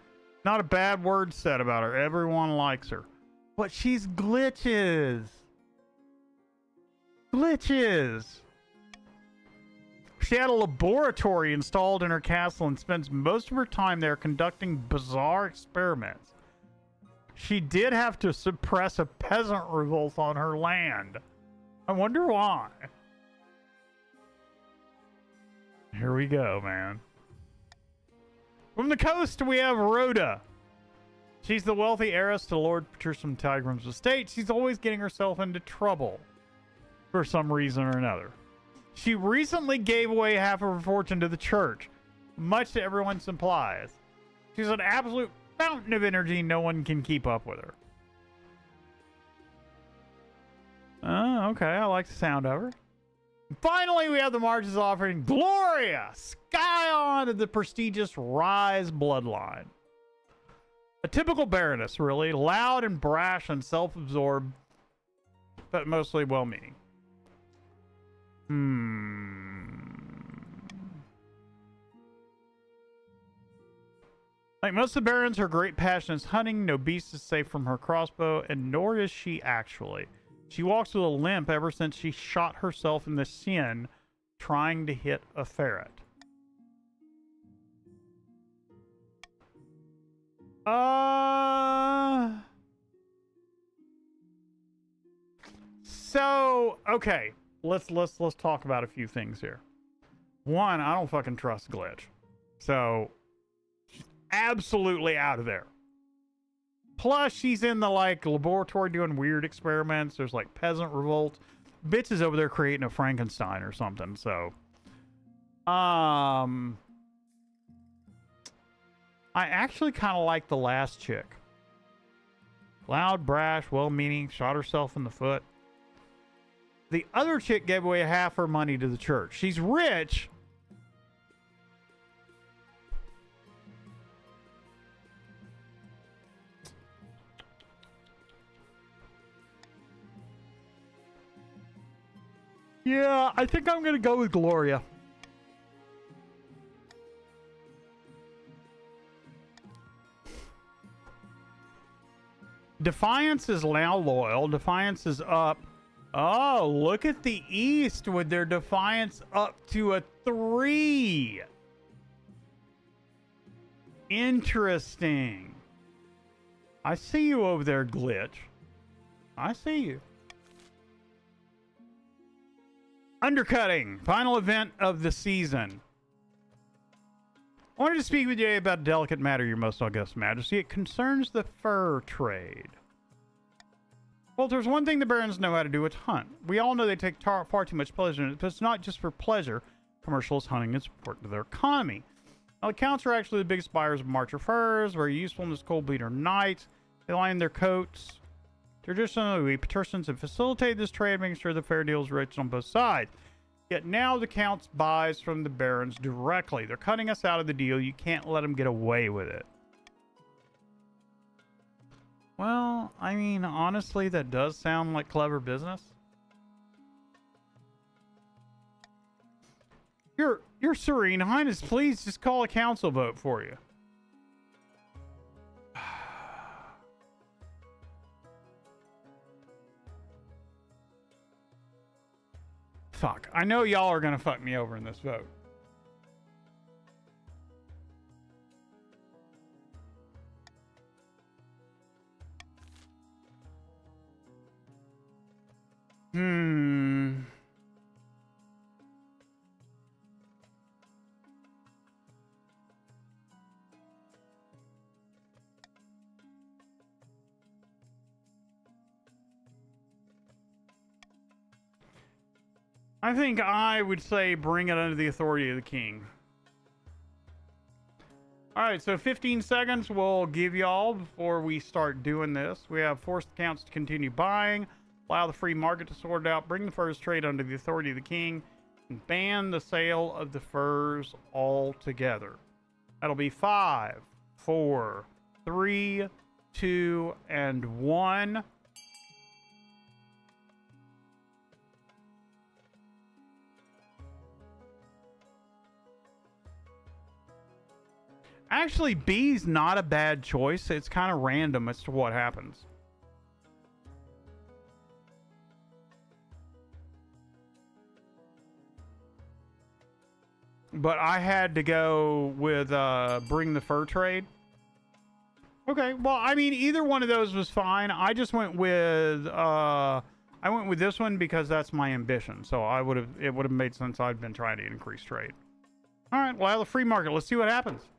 Not a bad word said about her. Everyone likes her. But she's glitches. Glitches. She had a laboratory installed in her castle and spends most of her time there conducting bizarre experiments. She did have to suppress a peasant revolt on her land. I wonder why. Here we go, man. From the coast, we have Rhoda. She's the wealthy heiress to Lord Patricium Tigram's estate. She's always getting herself into trouble for some reason or another. She recently gave away half of her fortune to the church, much to everyone's surprise. She's an absolute fountain of energy. No one can keep up with her. Oh, okay. I like the sound of her. Finally, we have the marches offering Gloria, scion of the prestigious Rise bloodline. A typical baroness, really. Loud and brash and self-absorbed, but mostly well-meaning. Like most of the barons, her great passion is hunting. No beast is safe from her crossbow, and nor is she actually. She walks with a limp ever since she shot herself in the shin trying to hit a ferret. So, okay. Let's talk about a few things here. One, I don't fucking trust Glitch. So, she's absolutely out of there. Plus, she's in the, like, laboratory doing weird experiments. There's, like, peasant revolt. Bitch is over there creating a Frankenstein or something, so. I actually kind of like the last chick. Loud, brash, well-meaning, shot herself in the foot. The other chick gave away half her money to the church. She's rich. Yeah, I think I'm going to go with Gloria. Defiance is now loyal. Defiance is up. Oh, look at the East with their Defiance up to a 3. Interesting. I see you over there, Glitch. I see you. Undercutting, final event of the season. I wanted to speak with you about a delicate matter, your most august majesty. It concerns the fur trade. Well, there's one thing the barons know how to do, it's hunt. We all know they take far too much pleasure in it, but it's not just for pleasure. Commercialist hunting is important to their economy. Now, the counts are actually the biggest buyers of Marcher furs, very useful in this cold bleeder night. They line their coats. Traditionally, we Patricians have facilitated this trade, making sure the fair deal is rich on both sides. Yet now the Counts buys from the barons directly. They're cutting us out of the deal. You can't let them get away with it. Well, I mean, honestly, that does sound like clever business. Your Serene Highness, please just call a council vote for you. Fuck. I know y'all are gonna fuck me over in this vote. I think I would say bring it under the authority of the king. All right, so 15 seconds we'll give y'all before we start doing this. We have forced the counts to continue buying, allow the free market to sort it out, bring the furs trade under the authority of the king, and ban the sale of the furs altogether. That'll be 5, 4, 3, 2, and 1. Actually, B's not a bad choice. It's kind of random as to what happens. But I had to go with bring the fur trade. Okay, well, I mean, either one of those was fine. I just went with this one because that's my ambition. So it would have made sense. I'd been trying to increase trade. All right, well, the free market. Let's see what happens.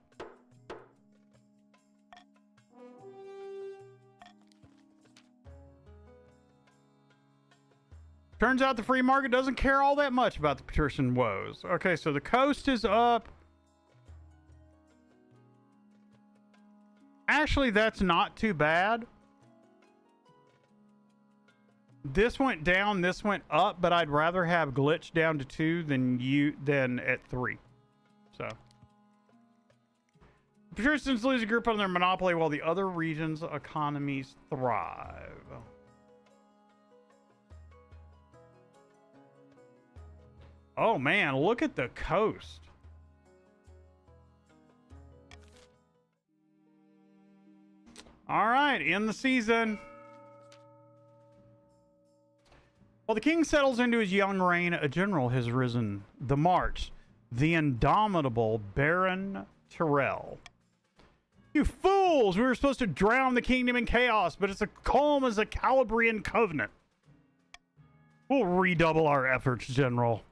Turns out the free market doesn't care all that much about the patrician woes. Okay, so the coast is up. Actually, that's not too bad. This went down, this went up, but I'd rather have glitch down to 2 than at 3. So patricians lose a grip on their monopoly while the other regions' economies thrive. Oh man, look at the coast. All right, in the season. While the king settles into his young reign, a general has risen. The March, the indomitable Baron Tyrell. You fools! We were supposed to drown the kingdom in chaos, but it's as calm as a Calabrian covenant. We'll redouble our efforts, General.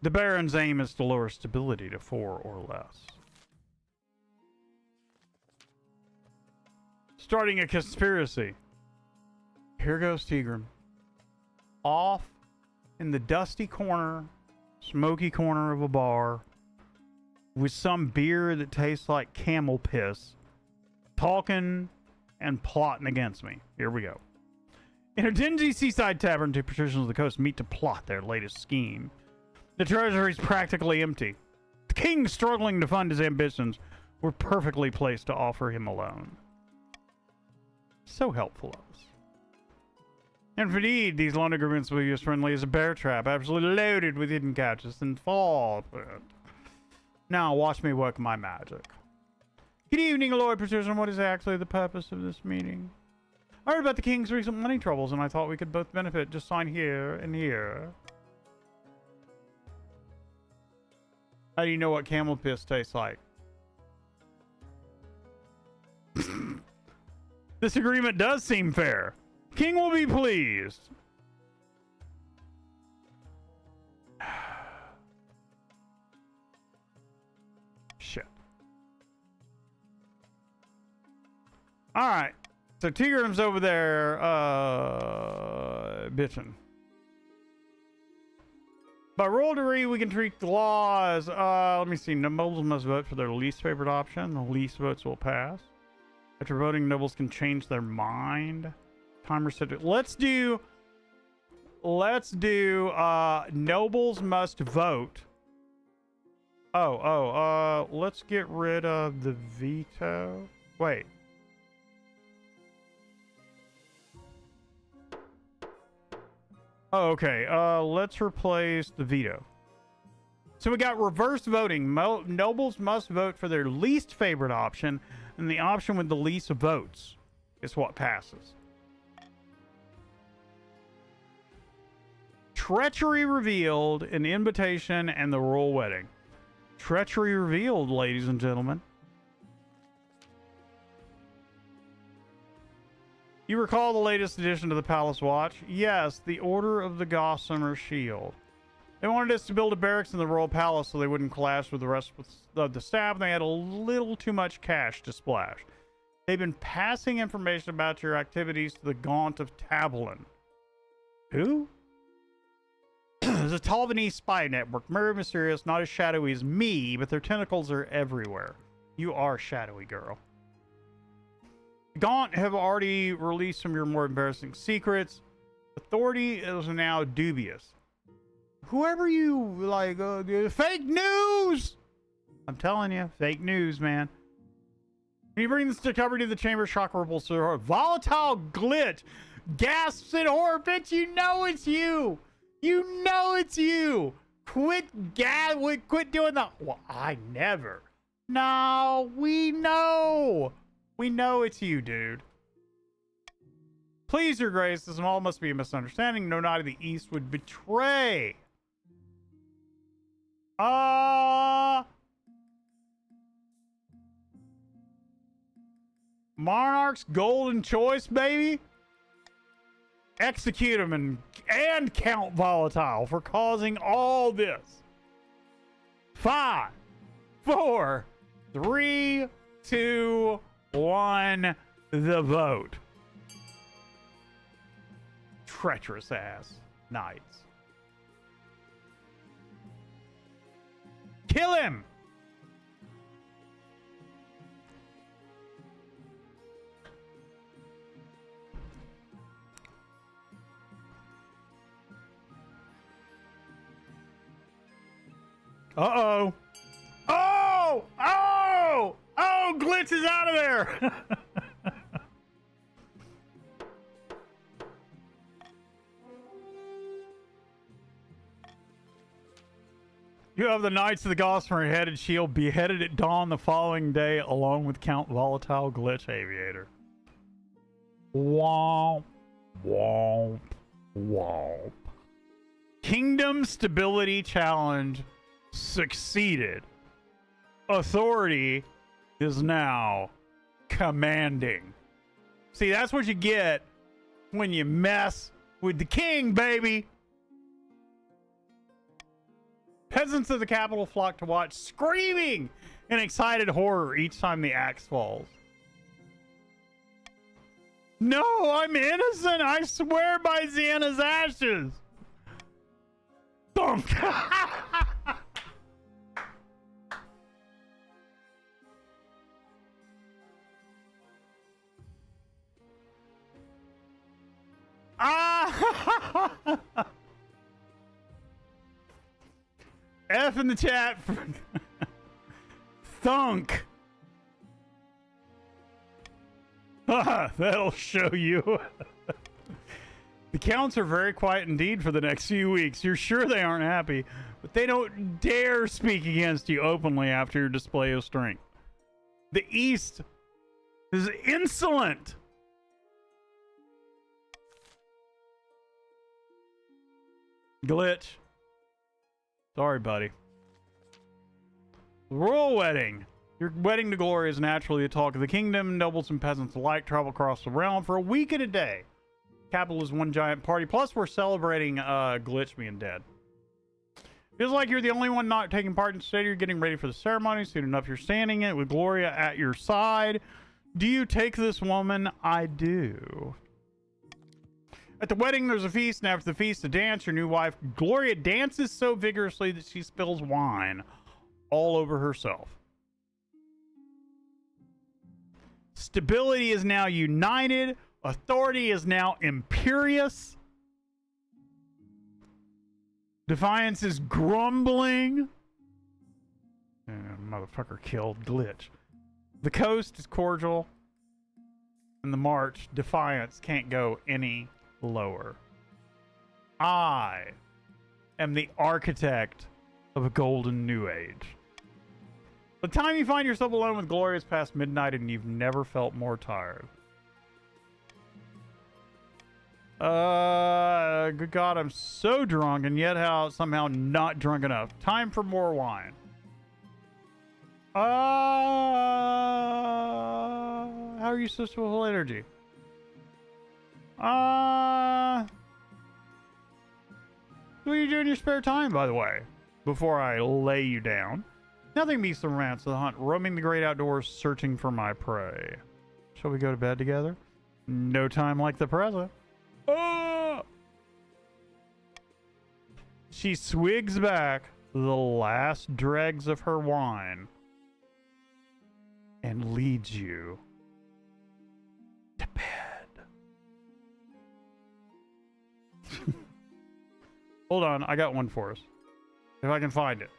The Baron's aim is to lower stability to 4 or less. Starting a conspiracy. Here goes Tigran. Off in the dusty corner, smoky corner of a bar, with some beer that tastes like camel piss, talking and plotting against me. Here we go. In a dingy seaside tavern, 2 patricians of the coast meet to plot their latest scheme. The treasury's practically empty. The king, struggling to fund his ambitions, were perfectly placed to offer him a loan. So helpful of us. And indeed, these loan agreements will be as friendly as a bear trap, absolutely loaded with hidden catches and fall. Now, watch me work my magic. Good evening, Lord Patrician. What is actually the purpose of this meeting? I heard about the king's recent money troubles, and I thought we could both benefit. Just sign here and here. How do you know what camel piss tastes like? This agreement does seem fair. King will be pleased. All right. So Tigram's over there, bitching. By royal decree, we can tweak the laws. Let me see. Nobles must vote for their least favored option. The least votes will pass. After voting, nobles can change their mind. Timer set to... Let's do nobles must vote. Let's get rid of the veto. Wait. Oh, okay. Let's replace the veto. So we got reverse voting. Nobles must vote for their least favorite option, and the option with the least votes is what passes. Treachery revealed, an invitation, and the royal wedding. Treachery revealed, ladies and gentlemen. You recall the latest addition to the Palace Watch? Yes, the Order of the Gossamer Shield. They wanted us to build a barracks in the Royal Palace so they wouldn't clash with the rest of the staff, and they had a little too much cash to splash. They've been passing information about your activities to the Gaunt of Tablin. Who? There's a Talvanese spy network, very mysterious, not as shadowy as me, but their tentacles are everywhere. You are shadowy, girl. Gaunt have already released some of your more embarrassing secrets. Authority is now dubious. Whoever you like, fake news! I'm telling you, fake news, man. When you bring this discovery to the chamber, shock ripples through her. Volatile glitch gasps in horror. Bitch, you know it's you. You know it's you. Quit doing that. Well, I never. No, we know. We know it's you, dude. Please, your grace, this all must be a misunderstanding. No knight of the east would betray. Monarch's golden choice, baby. Execute him and Count Volatile for causing all this. 5, 4, 3, 2, 1. The vote. Treacherous ass knights. Kill him! Uh-oh. Oh! Oh! Oh! Glitch is out of there! You have the Knights of the Gossamer headed shield beheaded at dawn the following day along with Count Volatile Glitch Aviator. Womp. Womp. Womp. Kingdom Stability Challenge succeeded. Authority is now commanding. See, that's what you get when you mess with the king, baby. Peasants of the capital flock to watch, screaming in excited horror each time the axe falls. No, I'm innocent. I swear by Xana's ashes. Thunk. F in the chat for thunk. That'll show you. The counts are very quiet indeed for the next few weeks. You're sure they aren't happy, but they don't dare speak against you openly after your display of strength. The East is insolent. Glitch. Sorry, buddy. Royal wedding. Your wedding to glory is naturally the talk of the kingdom. Nobles and peasants alike travel across the realm for a week and a day. Capital is one giant party. Plus, we're celebrating Glitch being dead. Feels like you're the only one not taking part. Instead, you're getting ready for the ceremony. Soon enough, you're standing in it with Gloria at your side. Do you take this woman? I do. At the wedding, there's a feast, and after the feast, a dance. Your new wife, Gloria, dances so vigorously that she spills wine all over herself. Stability is now united. Authority is now imperious. Defiance is grumbling. Motherfucker killed Glitch. The coast is cordial. And the march, defiance, can't go any lower. I am the architect of a golden new age. The time you find yourself alone with Gloria is past midnight and you've never felt more tired. Good God, I'm so drunk and yet somehow not drunk enough. Time for more wine. How are you supposed to hold energy? What do you do in your spare time, by the way? Before I lay you down. Nothing beats the romance of the hunt, roaming the great outdoors, searching for my prey. Shall we go to bed together? No time like the present. She swigs back the last dregs of her wine and leads you to bed. Hold on, I got one for us. If I can find it.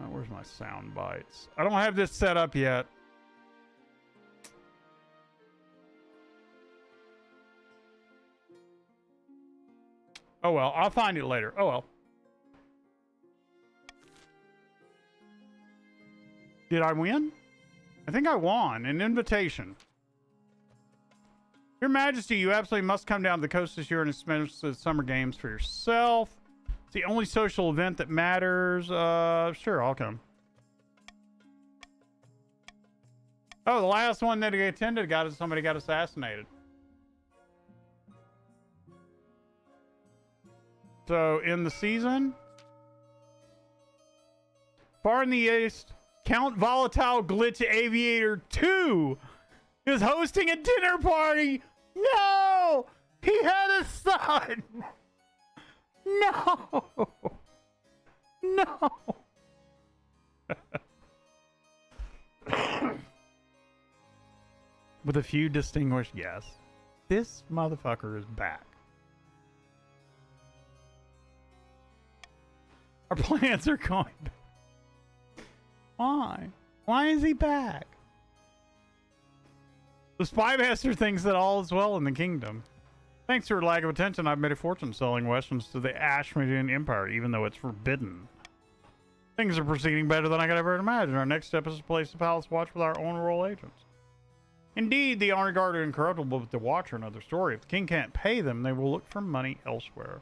Where's my sound bites? I don't have this set up yet. Oh well, I'll find it later. Oh well. Did I win? I think I won. An invitation. Your Majesty, you absolutely must come down to the coast this year and experience the summer games for yourself. It's the only social event that matters. Sure, I'll come. Oh, the last one that I attended somebody got assassinated. So, in the season, far in the east, Count Volatile Glitch Aviator 2 is hosting a dinner party. No! He had a son! No! No! With a few distinguished guests, this motherfucker is back. Our plans are going back. Why? Why is he back? The Spy Master thinks that all is well in the kingdom. Thanks to her lack of attention, I've made a fortune selling weapons to the Ashmolean Empire, even though it's forbidden. Things are proceeding better than I could ever imagine. Our next step is to place the palace watch with our own royal agents. Indeed, the honor guard are incorruptible, but the watch are another story. If the king can't pay them, they will look for money elsewhere.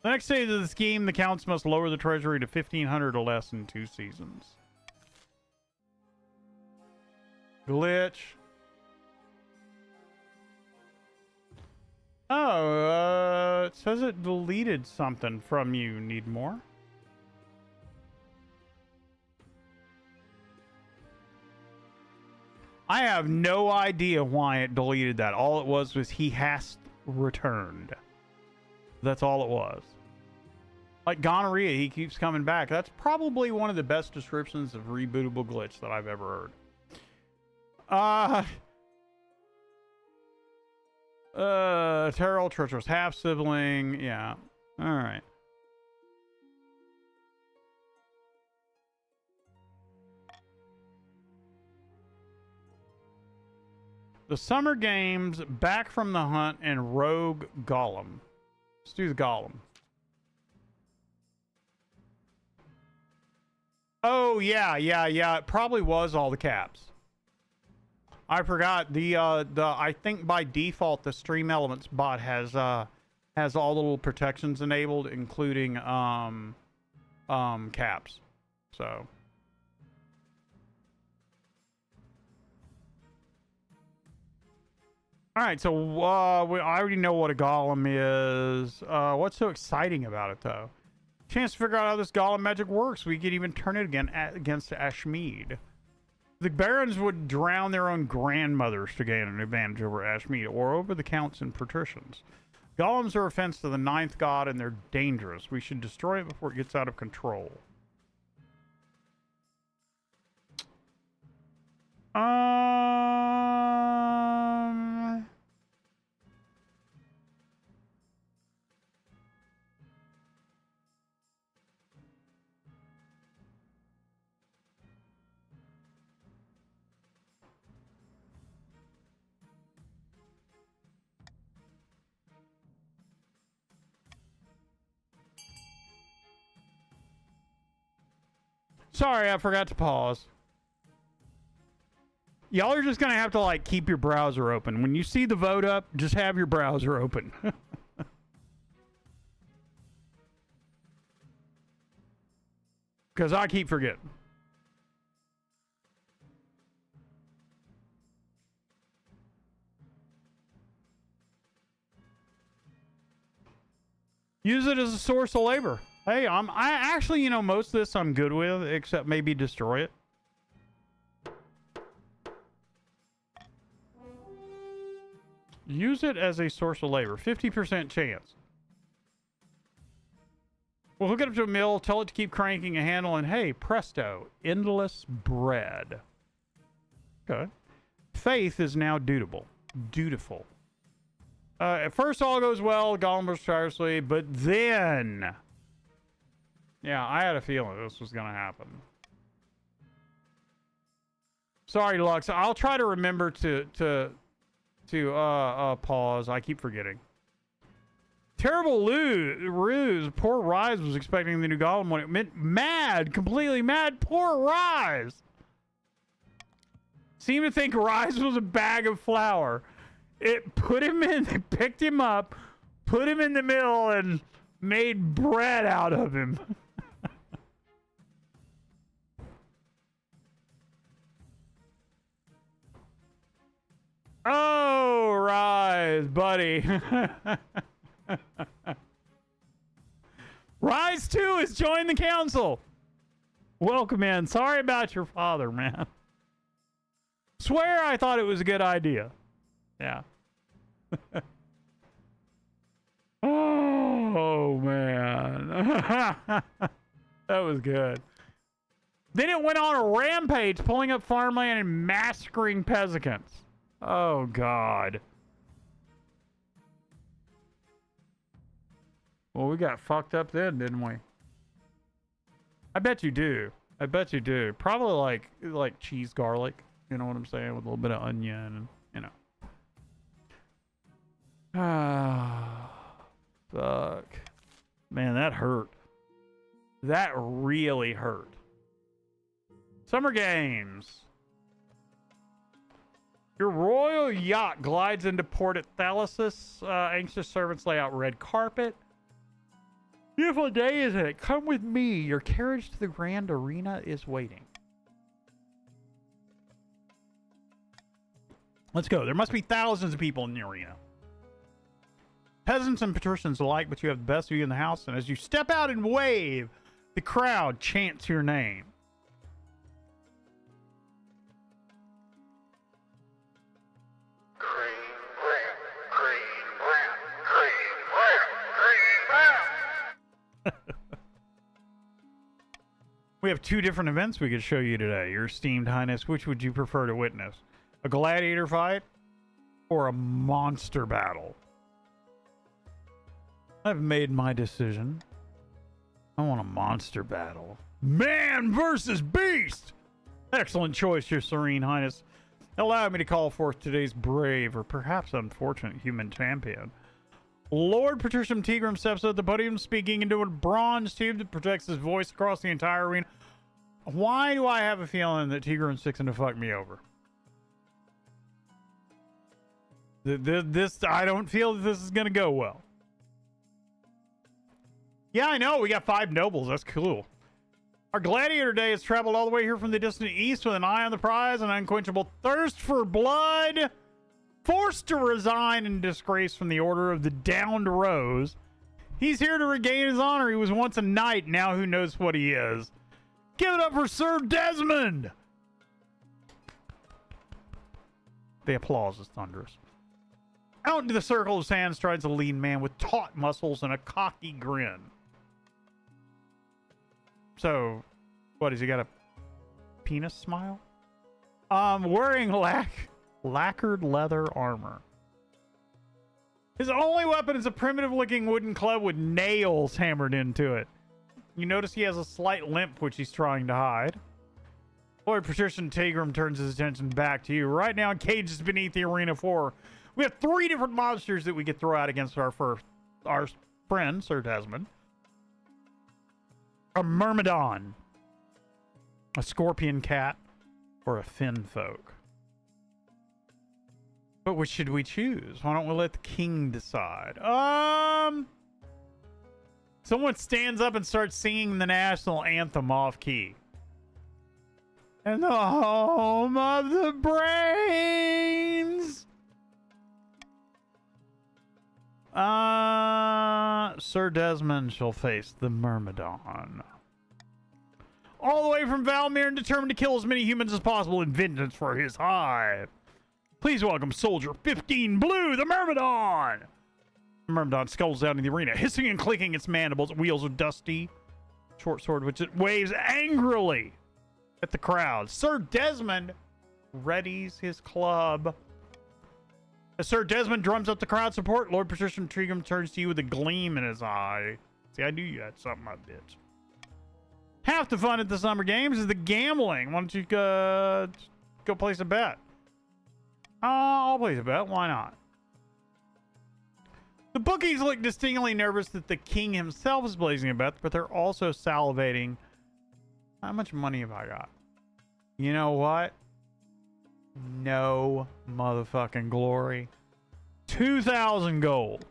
The next stage of the scheme, the counts must lower the treasury to 1,500 or less in 2 seasons. Glitch. Oh, it says it deleted something from you. Need more? I have no idea why it deleted that. All it was he has returned. That's all it was. Like gonorrhea, he keeps coming back. That's probably one of the best descriptions of rebootable glitch that I've ever heard. Terrell, treacherous half-sibling. Yeah. Alright. The Summer Games, Back from the Hunt, and Rogue Golem. Let's do the Golem. Oh, yeah. It probably was all the caps. I forgot the I think by default the Stream Elements bot has all the little protections enabled, including caps. So all right, so I already know what a golem is. What's so exciting about it though? Chance to figure out how this golem magic works. We could even turn it against Ashmead. The barons would drown their own grandmothers to gain an advantage over Ashmead or over the counts and patricians. Golems are offense to the ninth god and they're dangerous. We should destroy it before it gets out of control. Sorry, I forgot to pause. Y'all are just going to have to, like, keep your browser open. When you see the vote up, just have your browser open. Because I keep forgetting. Use it as a source of labor. Hey, I actually, you know, most of this I'm good with, except maybe destroy it. Use it as a source of labor. 50% chance. We'll hook it up to a mill, tell it to keep cranking a handle, and hey, presto, endless bread. Okay. Faith is now dutiful. At first all goes well, Gollum works tirelessly, but then... Yeah, I had a feeling this was going to happen. Sorry, Lux. I'll try to remember to pause. I keep forgetting. Terrible ruse. Poor Rise was expecting the new Gollum when it meant mad. Completely mad. Poor Rise. Seemed to think Rise was a bag of flour. It put him in, they picked him up, put him in the mill, and made bread out of him. Oh, Rise, buddy. Rise 2 has joined the council. Welcome in. Sorry about your father, man. Swear I thought it was a good idea. Yeah. Oh, man. That was good. Then it went on a rampage, pulling up farmland and massacring peasants. Oh, God. Well, we got fucked up then, didn't we? I bet you do. I bet you do. Probably like cheese garlic. You know what I'm saying? With a little bit of onion and, you know. Ah, fuck. Man, that hurt. That really hurt. Summer Games. Your royal yacht glides into port at Thalasus. Anxious servants lay out red carpet. Beautiful day, isn't it? Come with me. Your carriage to the grand arena is waiting. Let's go. There must be thousands of people in the arena. Peasants and patricians alike, but you have the best view in the house. And as you step out and wave, the crowd chants your name. We have two different events we could show you today. Your esteemed highness, which would you prefer to witness? A gladiator fight or a monster battle? I've made my decision. I want a monster battle. Man versus beast! Excellent choice, your serene highness. Allow me to call forth today's brave or perhaps unfortunate human champion. Lord Patricium Tigrum steps at the podium speaking into a bronze tube that projects his voice across the entire arena. Why do I have a feeling that Tigrum's fixing to fuck me over? I don't feel that this is going to go well. Yeah, I know. We got 5 nobles. That's cool. Our gladiator day has traveled all the way here from the distant east with an eye on the prize, an unquenchable thirst for blood. Forced to resign in disgrace from the order of the Downed Rose, he's here to regain his honor. He was once a knight, now who knows what he is. Give it up for Sir Desmond! The applause is thunderous. Out into the circle of sand strides a lean man with taut muscles and a cocky grin. So, what, has he got a penis smile? Wearing lacquered leather armor. His only weapon is a primitive-looking wooden club with nails hammered into it. You notice he has a slight limp, which he's trying to hide. Lord Patrician Tigrum turns his attention back to you. Right now, cages beneath the arena floor. We have 3 different monsters that we could throw out against our friend, Sir Desmond. A Myrmidon, a scorpion cat, or a fin folk. But which should we choose? Why don't we let the king decide? Someone stands up and starts singing the national anthem off key. And the home of the brains. Sir Desmond shall face the Myrmidon. All the way from Valmir and determined to kill as many humans as possible in vengeance for his hive. Please welcome Soldier 15 Blue, the Myrmidon! The Myrmidon scuttles down in the arena, hissing and clicking its mandibles. It wields a dusty short sword, which it waves angrily at the crowd. Sir Desmond readies his club. As Sir Desmond drums up the crowd support, Lord Patrician Tigrum turns to you with a gleam in his eye. See, I knew you had something, my bitch. Half the fun at the Summer Games is the gambling. Why don't you go place a bet? I'll place a bet. Why not? The bookies look distinctly nervous that the king himself is blazing a bet, but they're also salivating. How much money have I got? You know what? No motherfucking glory. 2,000 gold.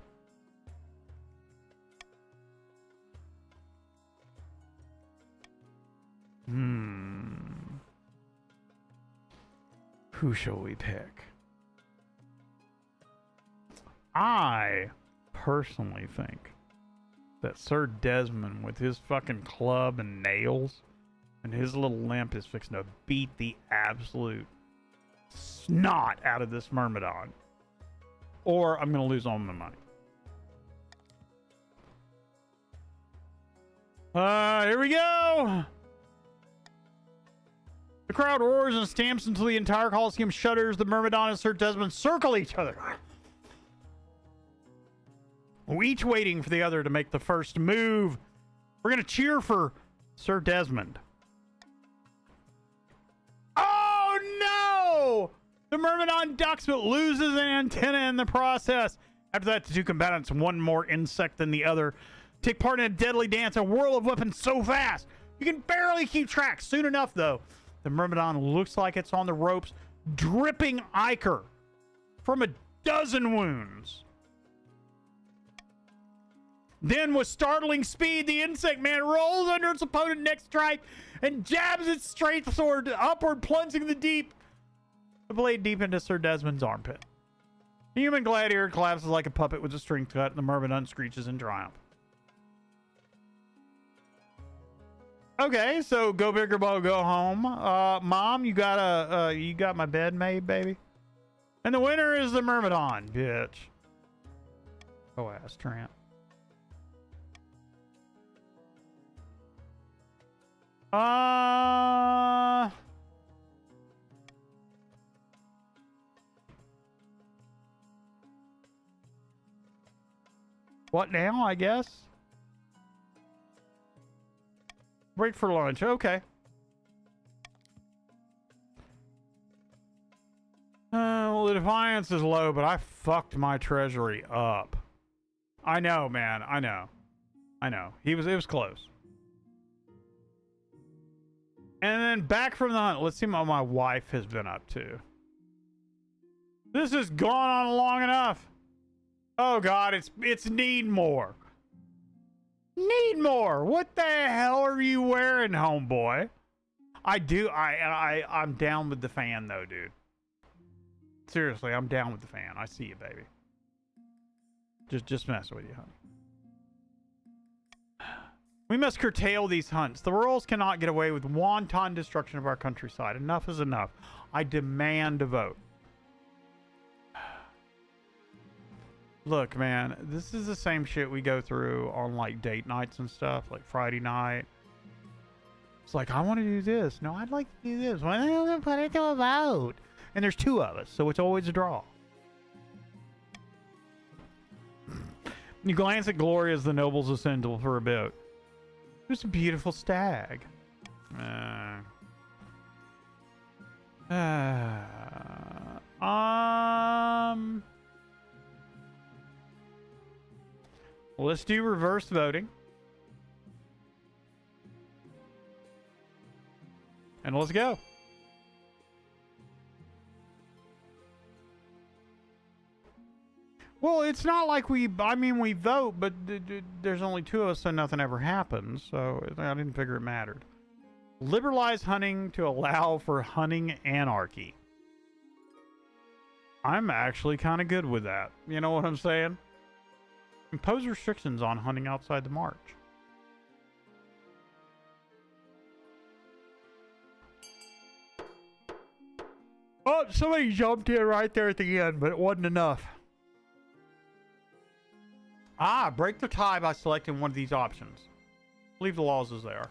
Who shall we pick? I personally think that Sir Desmond, with his fucking club and nails and his little limp, is fixing to beat the absolute snot out of this Myrmidon. Or I'm going to lose all my money. Here we go! The crowd roars and stamps until the entire Colosseum shudders. The Myrmidon and Sir Desmond circle each other, each waiting for the other to make the first move. We're going to cheer for Sir Desmond. Oh, no! The Myrmidon ducks but loses an antenna in the process. After that, the two combatants, one more insect than the other, take part in a deadly dance, a whirl of weapons so fast you can barely keep track. Soon enough, though, the Myrmidon looks like it's on the ropes, dripping ichor from a dozen wounds. Then, with startling speed, the insect man rolls under its opponent's neck strike and jabs its straight sword upward, plunging the blade deep into Sir Desmond's armpit. The human gladiator collapses like a puppet with a string cut, and the Myrmidon screeches in triumph. Okay, so go big or go home. Mom, you got my bed made, baby? And the winner is the Myrmidon, bitch. Oh, ass tramp. What now, I guess? Break for lunch. Okay. Well, the defiance is low, but I fucked my treasury up. I know, man. I know. It was close. And then back from the hunt. Let's see what my wife has been up to. This has gone on long enough. Oh God, it's Needmore. Needmore, what the hell are you wearing, homeboy? I'm down with the fan though, dude. Seriously, I'm down with the fan. I see you, baby. Just messing with you, honey. We must curtail these hunts. The Royals cannot get away with wanton destruction of our countryside. Enough is enough. I demand a vote. Look, man, this is the same shit we go through on like date nights and stuff, like Friday night. It's like, I want to do this. No, I'd like to do this. Why don't I put it to a vote? And there's two of us, so it's always a draw. You glance at Gloria as the nobles assemble for a bit. Who's a beautiful stag? Let's do reverse voting. And let's go. Well, it's not like we vote, but there's only two of us, so nothing ever happens. So I didn't figure it mattered. Liberalize hunting to allow for hunting anarchy. I'm actually kind of good with that. You know what I'm saying? Impose restrictions on hunting outside the march. Oh, somebody jumped in right there at the end, but it wasn't enough. Ah, break the tie by selecting one of these options. Leave the laws as they are.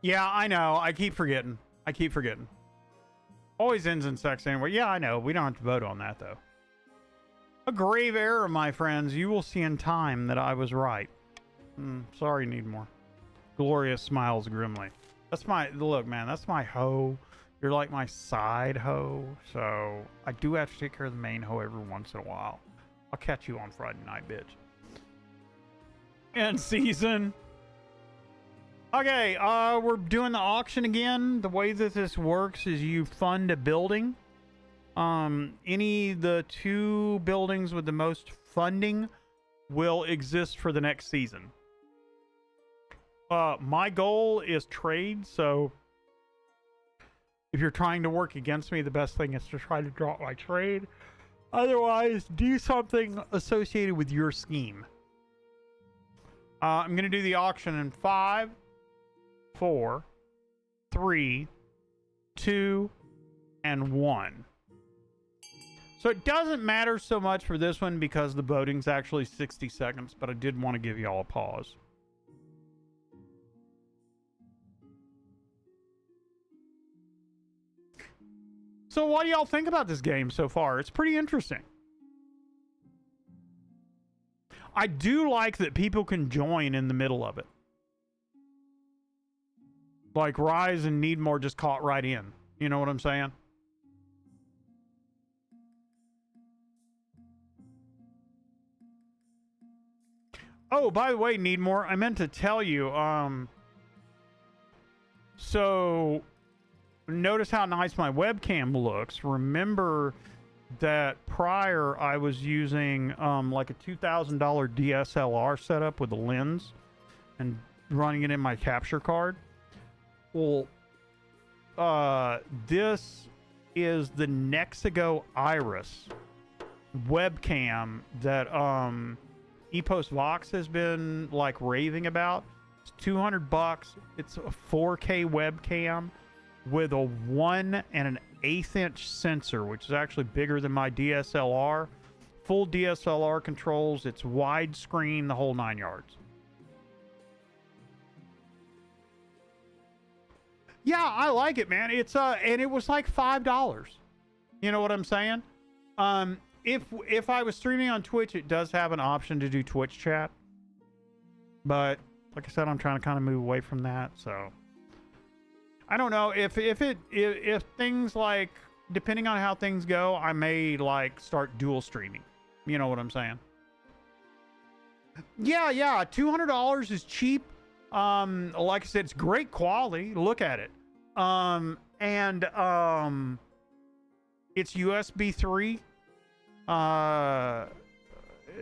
Yeah, I know. I keep forgetting. Always ends in sex anyway. Yeah, I know. We don't have to vote on that, though. A grave error, my friends. You will see in time that I was right. Sorry, Needmore. Gloria smiles grimly. That's my... Look, man, that's my hoe. You're like my side hoe. So, I do have to take care of the main hoe every once in a while. I'll catch you on Friday night, bitch. End season. Okay, we're doing the auction again. The way that this works is you fund a building. The two buildings with the most funding will exist for the next season. My goal is trade, so if you're trying to work against me, the best thing is to try to drop my trade. Otherwise, do something associated with your scheme. I'm going to do the auction in 5, 4, 3, 2, and 1. So it doesn't matter so much for this one because the voting's actually 60 seconds, but I did want to give you all a pause. So what do y'all think about this game so far? It's pretty interesting. I do like that people can join in the middle of it. Like Rise and Needmore just caught right in. You know what I'm saying? Oh, by the way, Needmore, I meant to tell you, so notice how nice my webcam looks. Remember that prior I was using like a $2,000 DSLR setup with a lens and running it in my capture card. Well, this is the Nexigo Iris webcam that Epos Vox has been like raving about. It's $200. It's a 4K webcam with a 1 1/8 inch sensor, which is actually bigger than my DSLR. Full DSLR controls. It's widescreen, the whole 9 yards. Yeah, I like it, man. It's and it was like $5. You know what I'm saying? If I was streaming on Twitch, it does have an option to do Twitch chat. But like I said, I'm trying to kind of move away from that, so I don't know if things like, depending on how things go, I may like start dual streaming. You know what I'm saying? Yeah, $200 is cheap. Like I said, it's great quality. Look at it. It's USB 3.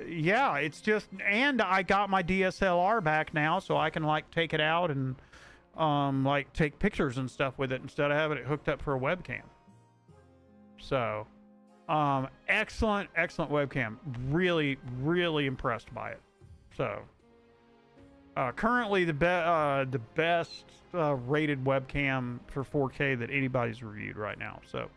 Yeah, it's just, and I got my DSLR back now, so I can like take it out and like take pictures and stuff with it instead of having it hooked up for a webcam. So excellent webcam. Really impressed by it. So currently the best rated webcam for 4K that anybody's reviewed right now. So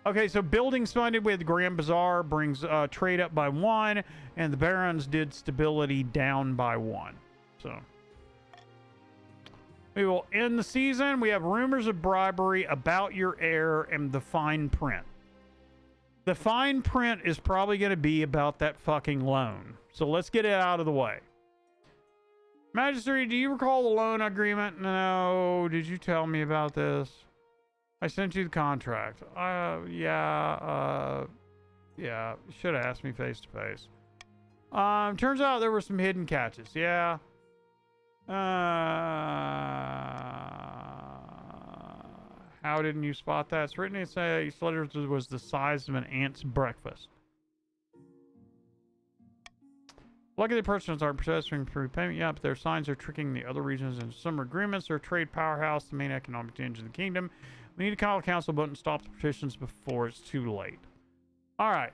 Okay, so buildings funded with Grand Bazaar brings trade up by 1, and the Barons did stability down by 1. So we will end the season. We have rumors of bribery about your heir and the fine print. The fine print is probably going to be about that fucking loan. So let's get it out of the way. Magistrate, do you recall the loan agreement? No. Did you tell me about this? I sent you the contract. Yeah. You should have asked me face to face. Turns out there were some hidden catches. Yeah. How didn't you spot that? It's written in a letter was the size of an ant's breakfast. Luckily, the persons are protesting for repayment. Yeah, but their signs are tricking the other regions in some agreements. They're a trade powerhouse, the main economic engine of the kingdom. We need to call a council vote and stop the petitions before it's too late. All right.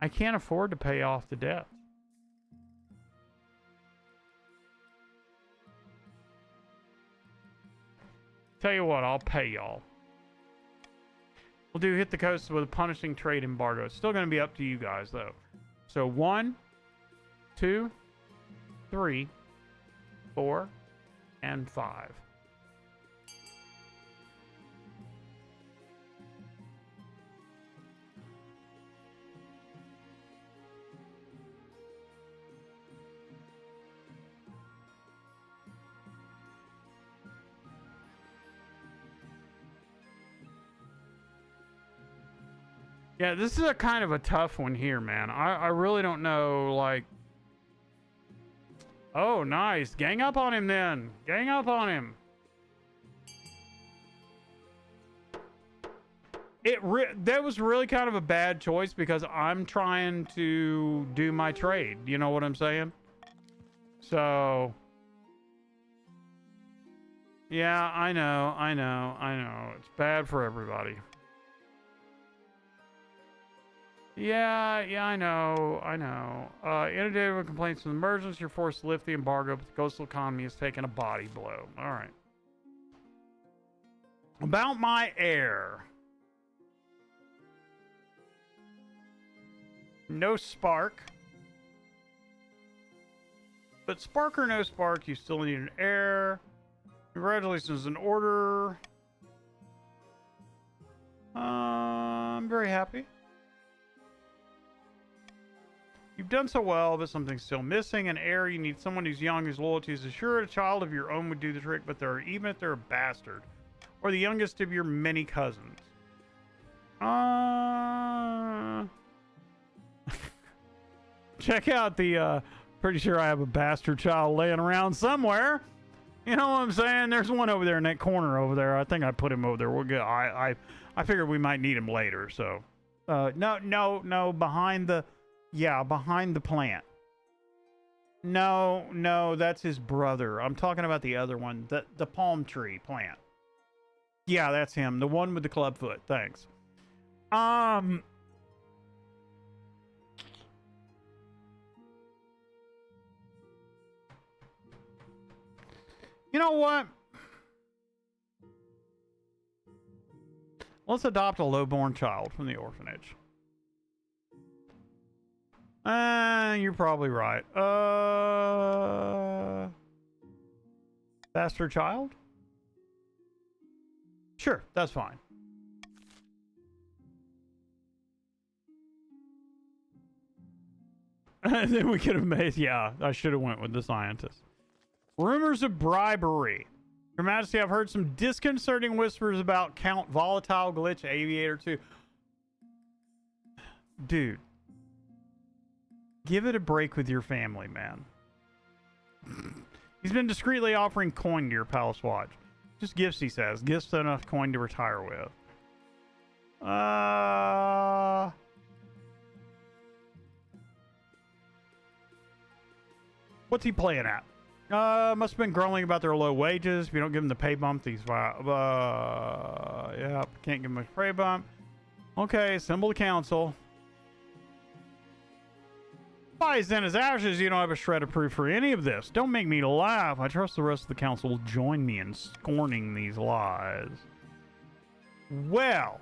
I can't afford to pay off the debt. Tell you what, I'll pay y'all. We'll do hit the coast with a punishing trade embargo. It's still going to be up to you guys, though. So 1, 2, 3, 4, and 5. Yeah, this is a kind of a tough one here, man. I really don't know, like... Oh, nice. Gang up on him, then. Gang up on him. That was really kind of a bad choice because I'm trying to do my trade. You know what I'm saying? So... Yeah, I know. It's bad for everybody. Yeah, I know. Inundated with complaints from the merchants, you're forced to lift the embargo, but the coastal economy has taken a body blow. All right. About my heir. No spark. But spark or no spark, you still need an heir. Congratulations in order. I'm very happy. You've done so well, but something's still missing. An heir, you need someone who's young, whose loyalty is assured. A child of your own would do the trick, but even if they're a bastard. Or the youngest of your many cousins. Check out the, pretty sure I have a bastard child laying around somewhere. You know what I'm saying? There's one over there in that corner over there. I think I put him over there. We'll get, I figured we might need him later, so. No, behind the... Yeah, behind the plant. No, that's his brother. I'm talking about the other one, the palm tree plant. Yeah, that's him, the one with the club foot. Thanks. You know what? Let's adopt a lowborn child from the orphanage. You're probably right. Bastard child? Sure, that's fine. Then we could have made... Yeah, I should have went with the scientist. Rumors of bribery. Your Majesty, I've heard some disconcerting whispers about Count Volatile Glitch Aviator 2. Dude. Give it a break with your family, man. He's been discreetly offering coin to your palace watch. Just gifts, he says. Gifts enough coin to retire with. What's he playing at? Must have been grumbling about their low wages. If you don't give them the pay bump, yeah, can't give them a pay bump. Okay, assemble the council. Why is then as ashes? You don't have a shred of proof for any of this. Don't make me laugh. I trust the rest of the council will join me in scorning these lies. Well,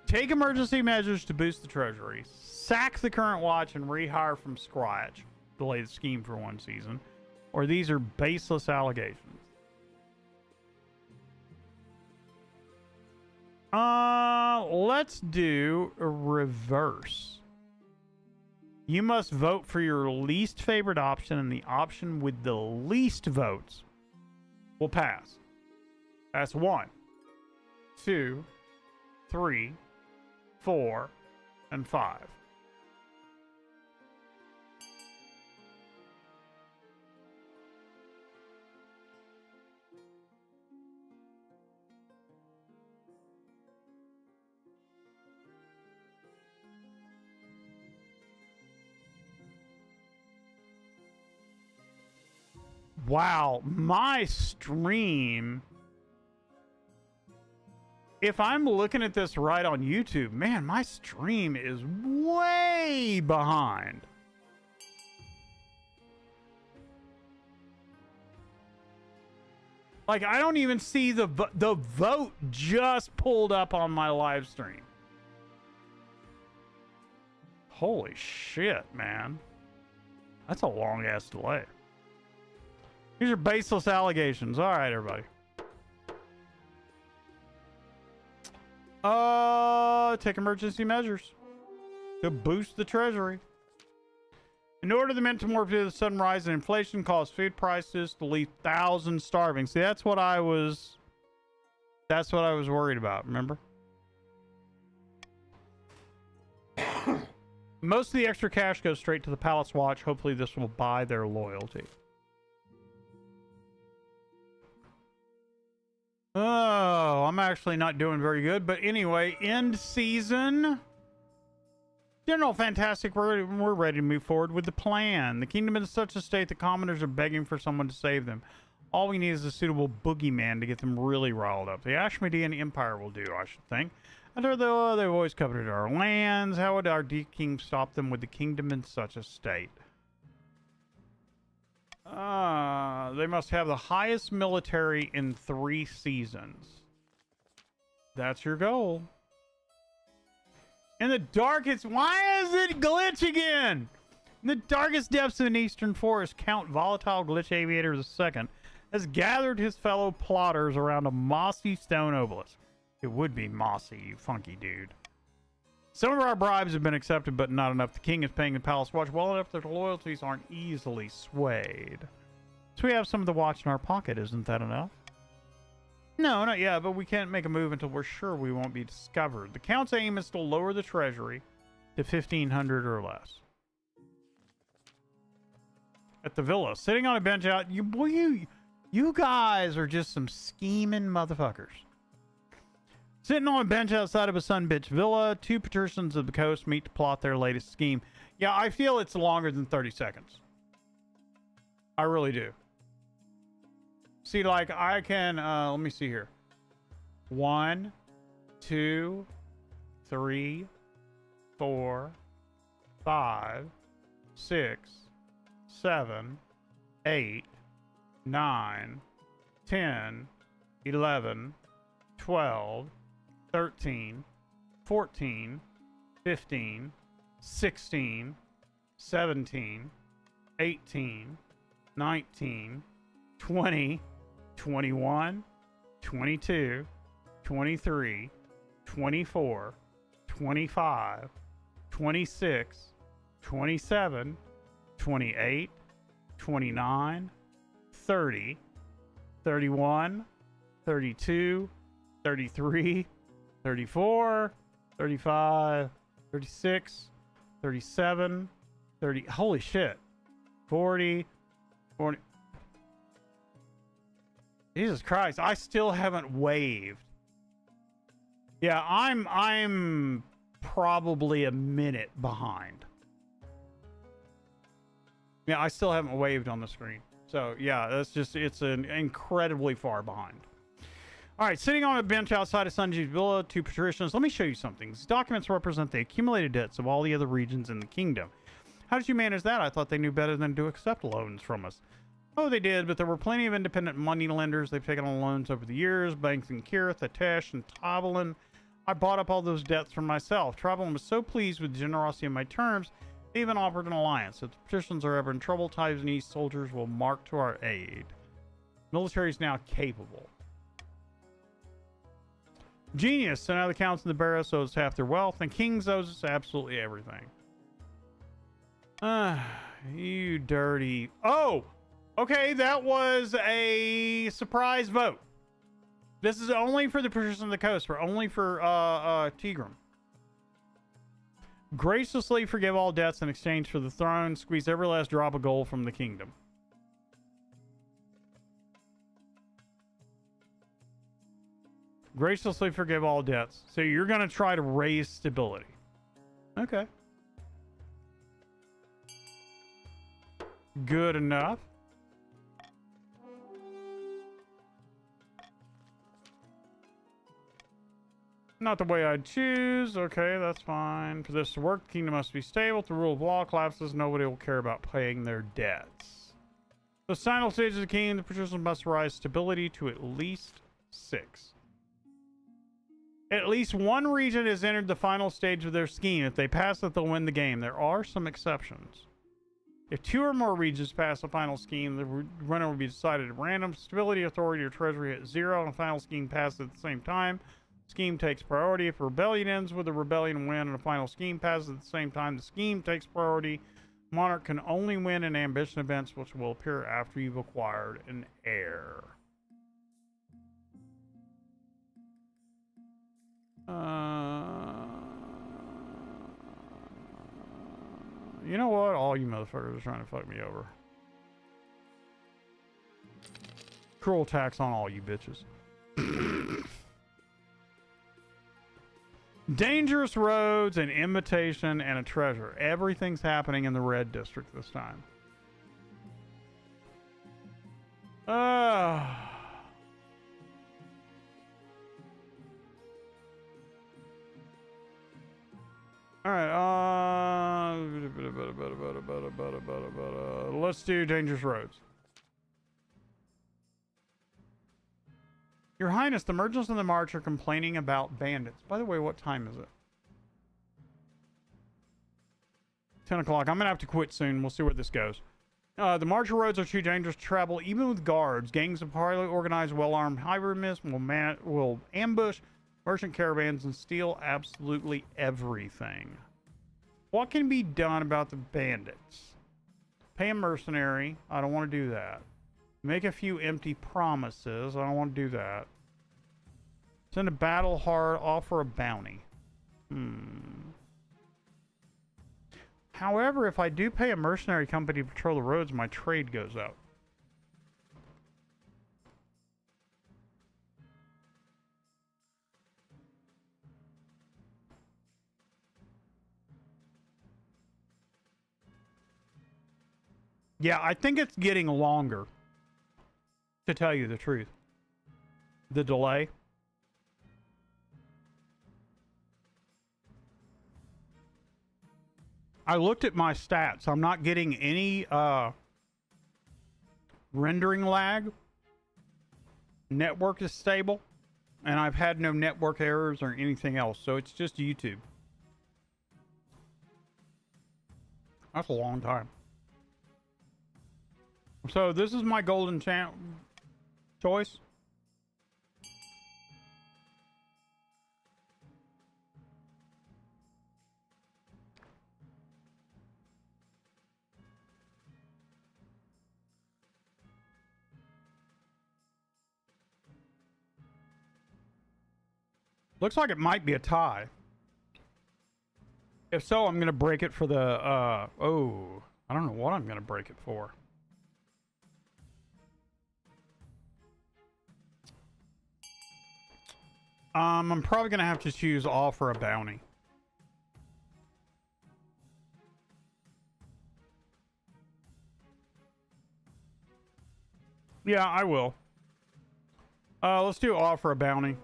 take emergency measures to boost the treasury. Sack the current watch and rehire from scratch. Delay the scheme for 1 season. Or these are baseless allegations. Let's do a reverse. You must vote for your least favorite option, and the option with the least votes will pass. That's 1, 2, 3, 4, and 5. Wow, my stream. If I'm looking at this right on YouTube, man, my stream is way behind. Like, I don't even see the vote just pulled up on my live stream. Holy shit, man. That's a long ass delay. These are baseless allegations. All right, everybody. Take emergency measures to boost the treasury. In order the mint to morph to the sudden rise in inflation caused food prices to leave thousands starving. See, that's what I was worried about, remember? Most of the extra cash goes straight to the Palace Watch. Hopefully this will buy their loyalty. Oh, I'm actually not doing very good. But anyway, end season. General Fantastic, we're ready to move forward with the plan. The kingdom is in such a state the commoners are begging for someone to save them. All we need is a suitable boogeyman to get them really riled up. The Ashmodean Empire will do, I should think. After though they've always coveted our lands, how would our king stop them with the kingdom in such a state? They must have the highest military in 3 seasons. That's your goal. In the darkest... Why is it glitch again? In the darkest depths of an eastern forest, Count Volatile Glitch Aviator II has gathered his fellow plotters around a mossy stone obelisk. It would be mossy, you funky dude. Some of our bribes have been accepted, but not enough. The king is paying the Palace Watch well enough that their loyalties aren't easily swayed. So we have some of the watch in our pocket. Isn't that enough? No, not yet, but we can't make a move until we're sure we won't be discovered. The Count's aim is to lower the treasury to 1,500 or less. At the villa, sitting on a bench out... You guys are just some scheming motherfuckers. Sitting on a bench outside of a sun-bitch villa, 2 patricians of the coast meet to plot their latest scheme. Yeah, I feel it's longer than 30 seconds. I really do. See, like, I can, let me see here. 1, 2, 3, 4, 5, 6, 7, 8, 9, 10, 11, 12, 13, 14, 15, 16, 17, 18, 19, 20, 21, 22, 23, 24, 25, 26, 27, 28, 29, 30, 31, 32, 33, 34, 35, 36, 37, 30. Holy shit. 40, 40. Jesus Christ, I still haven't waved. Yeah, I'm probably a minute behind. Yeah, I still haven't waved on the screen. So yeah, that's just, it's an incredibly far behind. All right, sitting on a bench outside of Sanji's villa, two patricians. Let me show you something. These documents represent the accumulated debts of all the other regions in the kingdom. How did you manage that? I thought they knew better than to accept loans from us. Oh, they did, but there were plenty of independent money lenders. They've taken on loans over the years. Banks in Kirith, Atesh, and Toblin. I bought up all those debts for myself. Toblin was so pleased with the generosity of my terms, they even offered an alliance. If the patricians are ever in trouble, Taiwanese soldiers will march to our aid. Military is now capable. Genius. So now the counts and the barrows owes half their wealth, and kings owes us absolutely everything. You dirty. Oh, okay. That was a surprise vote. This is only for the patricians of the coast, for only for Tigrum. Graciously forgive all debts in exchange for the throne. Squeeze every last drop of gold from the kingdom. Graciously forgive all debts. So you're going to try to raise stability. Okay. Good enough. Not the way I'd choose. Okay, that's fine. For this to work, the kingdom must be stable. If the rule of law collapses, nobody will care about paying their debts. The final stage of the kingdom, the patricians must rise stability to at least 6. At least one region has entered the final stage of their scheme. If they pass it, they'll win the game. There are some exceptions. If 2 or more regions pass the final scheme, the winner will be decided at random. Stability, authority, or treasury at 0, and the final scheme passes at the same time. Scheme takes priority. If a rebellion ends with a rebellion win and a final scheme passes at the same time, the scheme takes priority. Monarch can only win in ambition events, which will appear after you've acquired an heir. You know what? All you motherfuckers are trying to fuck me over. Cruel tax on all you bitches. Dangerous roads, an invitation, and a treasure. Everything's happening in the red district this time. Alright, let's do dangerous roads. Your Highness, the merchants in the march are complaining about bandits. By the way, what time is it? 10 o'clock. I'm going to have to quit soon. We'll see where this goes. The marcher roads are too dangerous to travel, even with guards. Gangs of highly organized, well-armed hybridists will ambush merchant caravans and steal absolutely everything. What can be done about the bandits? Pay a mercenary. I don't want to do that. Make a few empty promises. I don't want to do that. Send a battle hard. Offer a bounty. However, if I do pay a mercenary company to patrol the roads, my trade goes up. Yeah, I think it's getting longer, to tell you the truth. The delay. I looked at my stats. I'm not getting any rendering lag. Network is stable. And I've had no network errors or anything else. So it's just YouTube. That's a long time. So this is my golden choice. Looks like it might be a tie. If so, I'm going to break it for the, I don't know what I'm going to break it for. I'm probably going to have to choose offer a bounty. Yeah, I will. Let's do offer a bounty.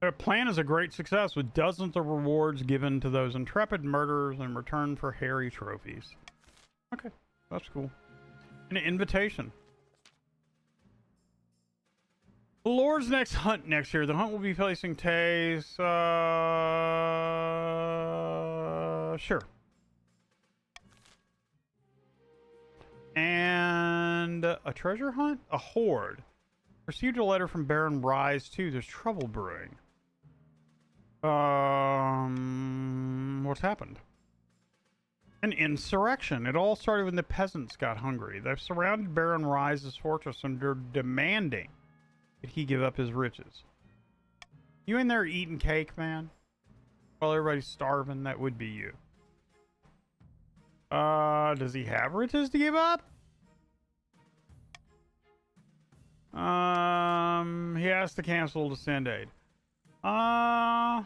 Their plan is a great success with dozens of rewards given to those intrepid murderers in return for hairy trophies. Okay, that's cool. An invitation. The Lord's next hunt next year. The hunt will be facing Tays. Sure. And a treasure hunt? A horde. Received a letter from Baron Rise too. There's trouble brewing. What's happened? An insurrection. It all started when the peasants got hungry. They've surrounded Baron Rise's fortress and they're demanding that he give up his riches. You in there eating cake, man? While everybody's starving, that would be you. Does he have riches to give up? He has to cancel the send aid. I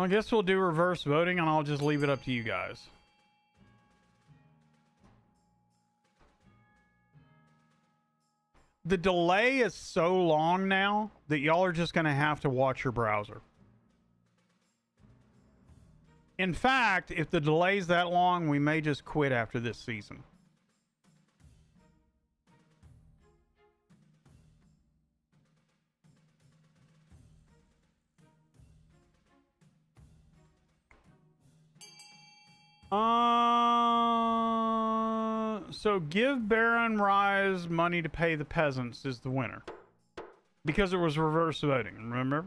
guess we'll do reverse voting and I'll just leave it up to you guys. The delay is so long now that y'all are just going to have to watch your browser. In fact, if the delay's that long, we may just quit after this season. So give Baron Rise money to pay the peasants is the winner. Because it was reverse voting, remember?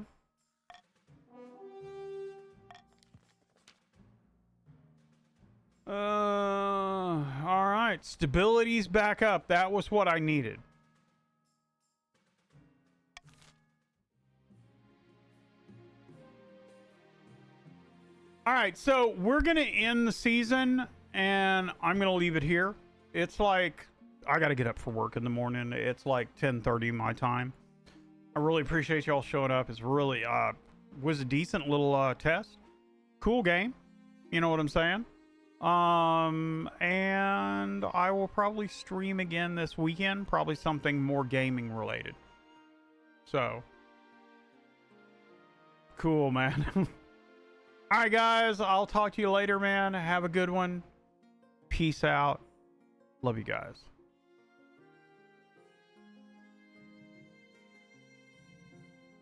Alright. Stability's back up. That was what I needed. Alright, so we're going to end the season, and I'm going to leave it here. It's like, I got to get up for work in the morning. It's like 10:30 my time. I really appreciate y'all showing up. It's really, was a decent little test. Cool game. You know what I'm saying? And I will probably stream again this weekend. Probably something more gaming related. So. Cool, man. All right, guys. I'll talk to you later, man. Have a good one. Peace out. Love you guys.